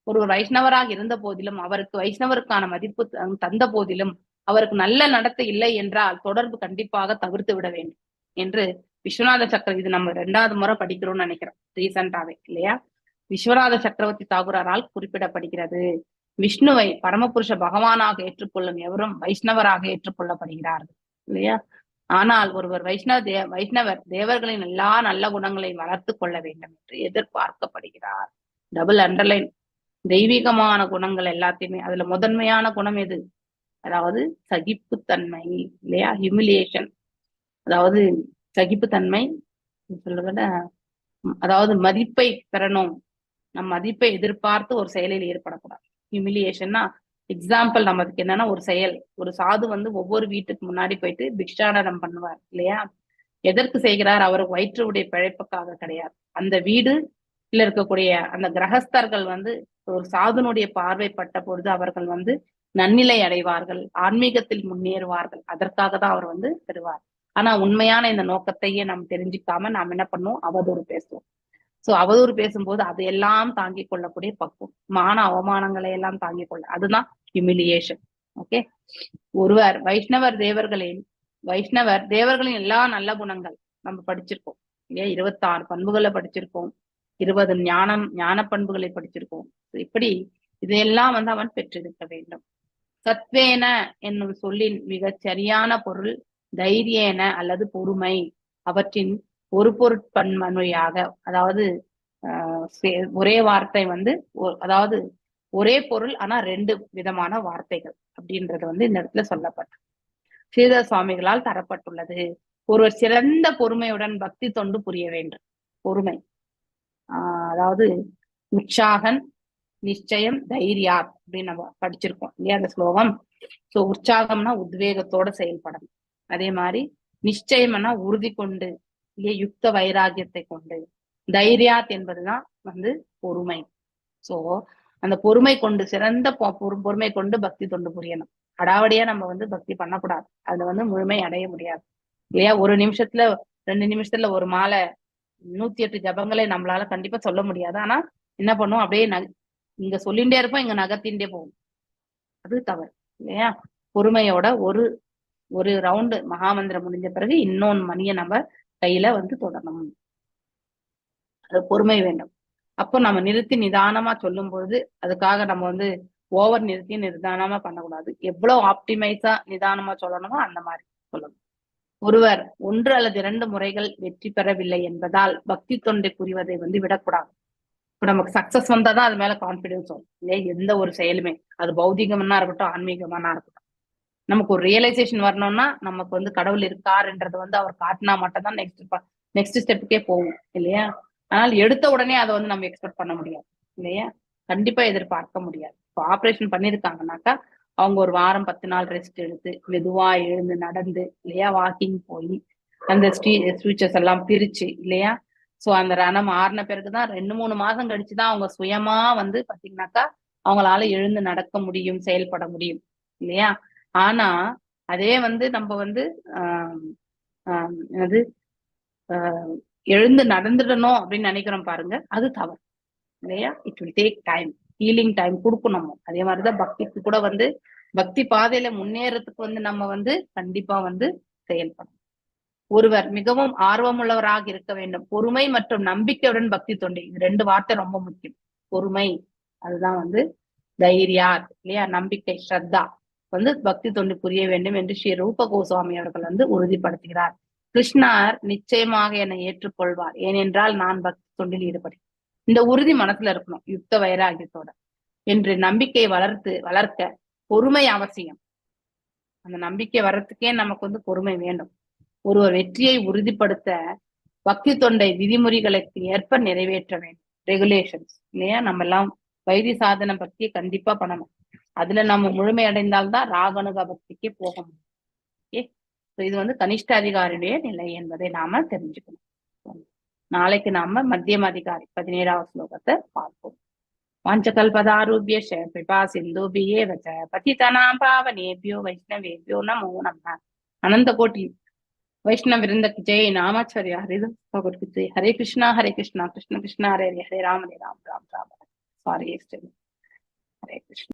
ஒரு வைஷ்ணவராக இருந்த போதிலும் அவருக்கு வைஷ்ணவருக்கான மதிப்பு தந்த போதிலும் அவருக்கு நல்ல நடத்தை இல்லை என்றால் தொடர்பு கண்டிப்பாக தவிர்த்து விட வேண்டும் என்று விஸ்வநாத சக்கரவர்த்தி, இது நம்ம 2வது முறை படிக்கிறோம்னு நினைக்கிறோம் ரீசெண்டாவே இல்லையா? விஸ்வநாத சக்கரவர்த்தி தாகூரால் குறிப்பிடப்படுகிறது. விஷ்ணுவை பரமபுருஷ பகவானாக ஏற்றுக்கொள்ளும் எவரும் வைஷ்ணவராக ஏற்றுக்கொள்ளப்படுகிறார்கள் இல்லையா? ஆனால் ஒருவர் வைஷ்ணவர் தேவர்களின் எல்லா நல்ல குணங்களையும் வளர்த்து கொள்ள வேண்டும் என்று எதிர்பார்க்கப்படுகிறார். Double underline. தெய்வீகமான குணங்கள் எல்லாத்தையுமே, அதுல முதன்மையான குணம் எது? அதாவது சகிப்புத்தன்மை இல்லையா? ஹியூமிலியேஷன், அதாவது சகிப்புத்தன்மை சொல்றத, அதாவது மதிப்பை பெறணும், நம் மதிப்பை எதிர்பார்த்து ஒரு செயலில் ஈடுபடக்கூடாது. ஹியூமிலியேஷன்னா எக்ஸாம்பிள் நமக்கு என்னன்னா, ஒரு செயல், ஒரு சாது வந்து ஒவ்வொரு வீட்டுக்கு முன்னாடி போயிட்டு பிக்ஷாடனம் பண்ணுவார் இல்லையா? எதற்கு செய்கிறார்? அவருக்கு வயிற்றுடைய பிழைப்புக்காக கிடையாது. அந்த வீடுல இருக்கக்கூடிய அந்த கிரகஸ்தர்கள் வந்து ஒரு சாதுனுடைய பார்வைப்பட்ட பொழுது அவர்கள் வந்து நன்னிலை அடைவார்கள், ஆன்மீகத்தில் முன்னேறுவார்கள், அதற்காக தான் அவர் வந்து பெறுவார். ஆனா உண்மையான இந்த நோக்கத்தையே நாம் தெரிஞ்சுக்காம நாம் என்ன பண்ணுவோம்? அவதூறு பேசுவோம். சோ அவதூறு பேசும்போது அதையெல்லாம் தாங்கிக் கொள்ளக்கூடிய பக்குவம், மான அவமானங்களை எல்லாம் தாங்கிக் கொள்ள, அதுதான் ஹியூமிலியேஷன். ஓகே. ஒருவர் வைஷ்ணவர் தேவர்களின் எல்லா நல்ல குணங்கள் நம்ம படிச்சிருக்கோம் இல்லையா? 26 பண்புகளை படிச்சிருக்கோம், 20 ஞான பண்புகளை படிச்சிருக்கோம். இப்படி இதையெல்லாம் வந்து அவன் பெற்றிருக்க வேண்டும். சத்வேன என்னும் சொல்லின் மிகச் சரியான பொருள் தைரியேன அல்லது பொறுமை. அவற்றின் ஒரு பொருட்பன்மையாக, அதாவது ஒரே வார்த்தை வந்து, அதாவது ஒரே பொருள் ஆனா 2 விதமான வார்த்தைகள் அப்படின்றது வந்து இந்த இடத்துல சொல்லப்பட்டது. ஸ்ரீதர சுவாமிகளால் தரப்பட்டுள்ளது. ஒருவர் சிறந்த பொறுமையுடன் பக்தி தொண்டு புரிய வேண்டும். பொறுமை, அதாவது உற்சாகன், நிச்சயம், தைரியாத் அப்படின்னு நம்ம படிச்சிருக்கோம் இல்லையா அந்த ஸ்லோகம். சோ உற்சாகம்னா உத்வேகத்தோட செயல்படணும். அதே மாதிரி நிச்சயம்னா உறுதி கொண்டு இல்லையா, யுக்த வைராகியத்தை கொண்டு. தைரியாத் என்பதுதான் வந்து பொறுமை. சோ அந்த பொறுமை கொண்டு, சிறந்த பொறுமை கொண்டு பக்தி தொண்டு புரியணும். அடாவடியா நம்ம வந்து பக்தி பண்ணக்கூடாது, அதுல வந்து முழுமை அடைய முடியாது இல்லையா? ஒரு நிமிஷத்துல 2 நிமிஷத்துல ஒரு மாலை 108 ஜபங்களை நம்மளால கண்டிப்பா சொல்ல முடியாது. ஆனா என்ன பண்ணுவோம்? அப்படியே இங்க சொல்லிண்டே இருப்போம், இங்க நகர்த்திண்டே போவோம். அது தவறு இல்லையா? பொறுமையோட ஒரு ஒரு ரவுண்டு மகாமந்திரம் முடிஞ்ச பிறகு இன்னொன்னு மணியை நம்ம கையில வந்து தொடரணும். அது பொறுமை வேண்டும். அப்போ நம்ம நிறுத்தி நிதானமா சொல்லும் பொழுது அதுக்காக நம்ம வந்து ஓவர் நிறுத்தி நிதானமா பண்ணக்கூடாது. எவ்வளவு ஆப்டிமைஸா நிதானமா சொல்லணுமோ அந்த மாதிரி சொல்லணும். ஒருவர் 1 அல்லது 2 முறைகள் வெற்றி பெறவில்லை என்பதால் பக்தி தொண்டை புரிவதை வந்து விடக்கூடாது. இப்ப நமக்கு சக்சஸ் வந்தாதான் அது மேல கான்பிடன்ஸ் வரும் இல்லையா? எந்த ஒரு செயலுமே, அது பௌதிகமனா இருக்கட்டும், ஆன்மீகமனா இருக்கட்டும், நமக்கு ஒரு ரியலைசேஷன் வரணும்னா நமக்கு வந்து கடவுள் இருக்காருன்றது வந்து அவர் காட்டினா மட்டும் தான் நெக்ஸ்ட் ஸ்டெப்புக்கே போகும் இல்லையா? ஆனால் எடுத்த உடனே அதை வந்து நம்ம எக்ஸ்பெக்ட் பண்ண முடியாது இல்லையா? கண்டிப்பா எதிர்பார்க்க முடியாது. இப்போ ஆப்ரேஷன் பண்ணிருக்காங்கனாக்கா அவங்க ஒரு வாரம் 10 நாள் ரெஸ்ட் எடுத்து மெதுவா எழுந்து நடந்து இல்லையா, வாக்கிங் போய் அந்த ஸ்டீச்சர்ஸ் எல்லாம் பிரிச்சு இல்லையா, சோ அந்த ரணம் ஆறின பிறகுதான் 2-3 மாசம் கழிச்சுதான் அவங்க சுயமா வந்து பாத்தீங்கன்னாக்கா அவங்களால எழுந்து நடக்க முடியும், செயல்பட முடியும் இல்லையா? ஆனா அதே வந்து நம்ம வந்து என்னது எழுந்து நடந்துடணும் அப்படின்னு நினைக்கிறோம் பாருங்க, அது தவறு இல்லையா? It will take time, healing time கொடுக்கணும். அதே மாதிரிதான் பக்திக்கு கூட வந்து பக்தி பாதையில முன்னேறதுக்கு வந்து நம்ம வந்து கண்டிப்பா வந்து செயல்படணும். ஒருவர் மிகவும் ஆர்வமுள்ளவராக இருக்க வேண்டும். பொறுமை மற்றும் நம்பிக்கையுடன் பக்தி தொண்டு, இது 2 வார்த்தை ரொம்ப முக்கியம். பொறுமை, அதுதான் வந்து தைரியா இல்லையா, நம்பிக்கை ஸ்ரத்தா வந்து பக்தி தொண்டு புரிய வேண்டும் என்று ஸ்ரீ ரூப கோஸ்வாமி அவர்கள் வந்து உறுதிப்படுத்துகிறார். கிருஷ்ணர் நிச்சயமாக என்னை ஏற்றுக்கொள்வார், ஏனென்றால் நான் பக்தி தொண்டில் ஈடுபடுகிறேன். இந்த உறுதி மனசுல இருக்கணும் யுக்த வைராகியத்தோட. என்று நம்பிக்கையை வளர்க்க பொறுமை அவசியம். அந்த நம்பிக்கை வர்றதுக்கே நமக்கு வந்து பொறுமை வேண்டும். ஒருவர் வெற்றியை உறுதிப்படுத்த பக்தி தொண்டை விதிமுறைகளுக்கு ஏற்ப நிறைவேற்ற வேண்டும். ரெகுலேஷன்ஸ் இல்லையா? நம்ம எல்லாம் வைத்திய சாதன பக்தியை கண்டிப்பா பண்ணணும். அதுல நம்ம முழுமை அடைந்தால்தான் ராகனுக பக்திக்கு போக முடியும். ஓகே, இது வந்து கனிஷ்ட அதிகாரியுடைய நிலை என்பதை நாம தெரிஞ்சுக்கணும். நாளைக்கு நாம மத்தியம அதிகாரி 17வது ஸ்லோகத்தை பார்ப்போம். வாஞ்சகல்பதாருபியஷ கிருபா சிந்துபியே வச்ச பதிதனாம் பாவனேபியோ வைஷ்ணவேபியோ நமோ நமः. அனந்த கோட்டி வைஷ்ணவ விருந்த ஜெய் நாமாச்சாரியா ஹரிதம் பகவத் ஜெய். ஹரே கிருஷ்ணா கிருஷ்ண கிருஷ்ண ஹரே ஹரே ராம ராம் ராம் ராம். சாரி, ஹரே கிருஷ்ணா.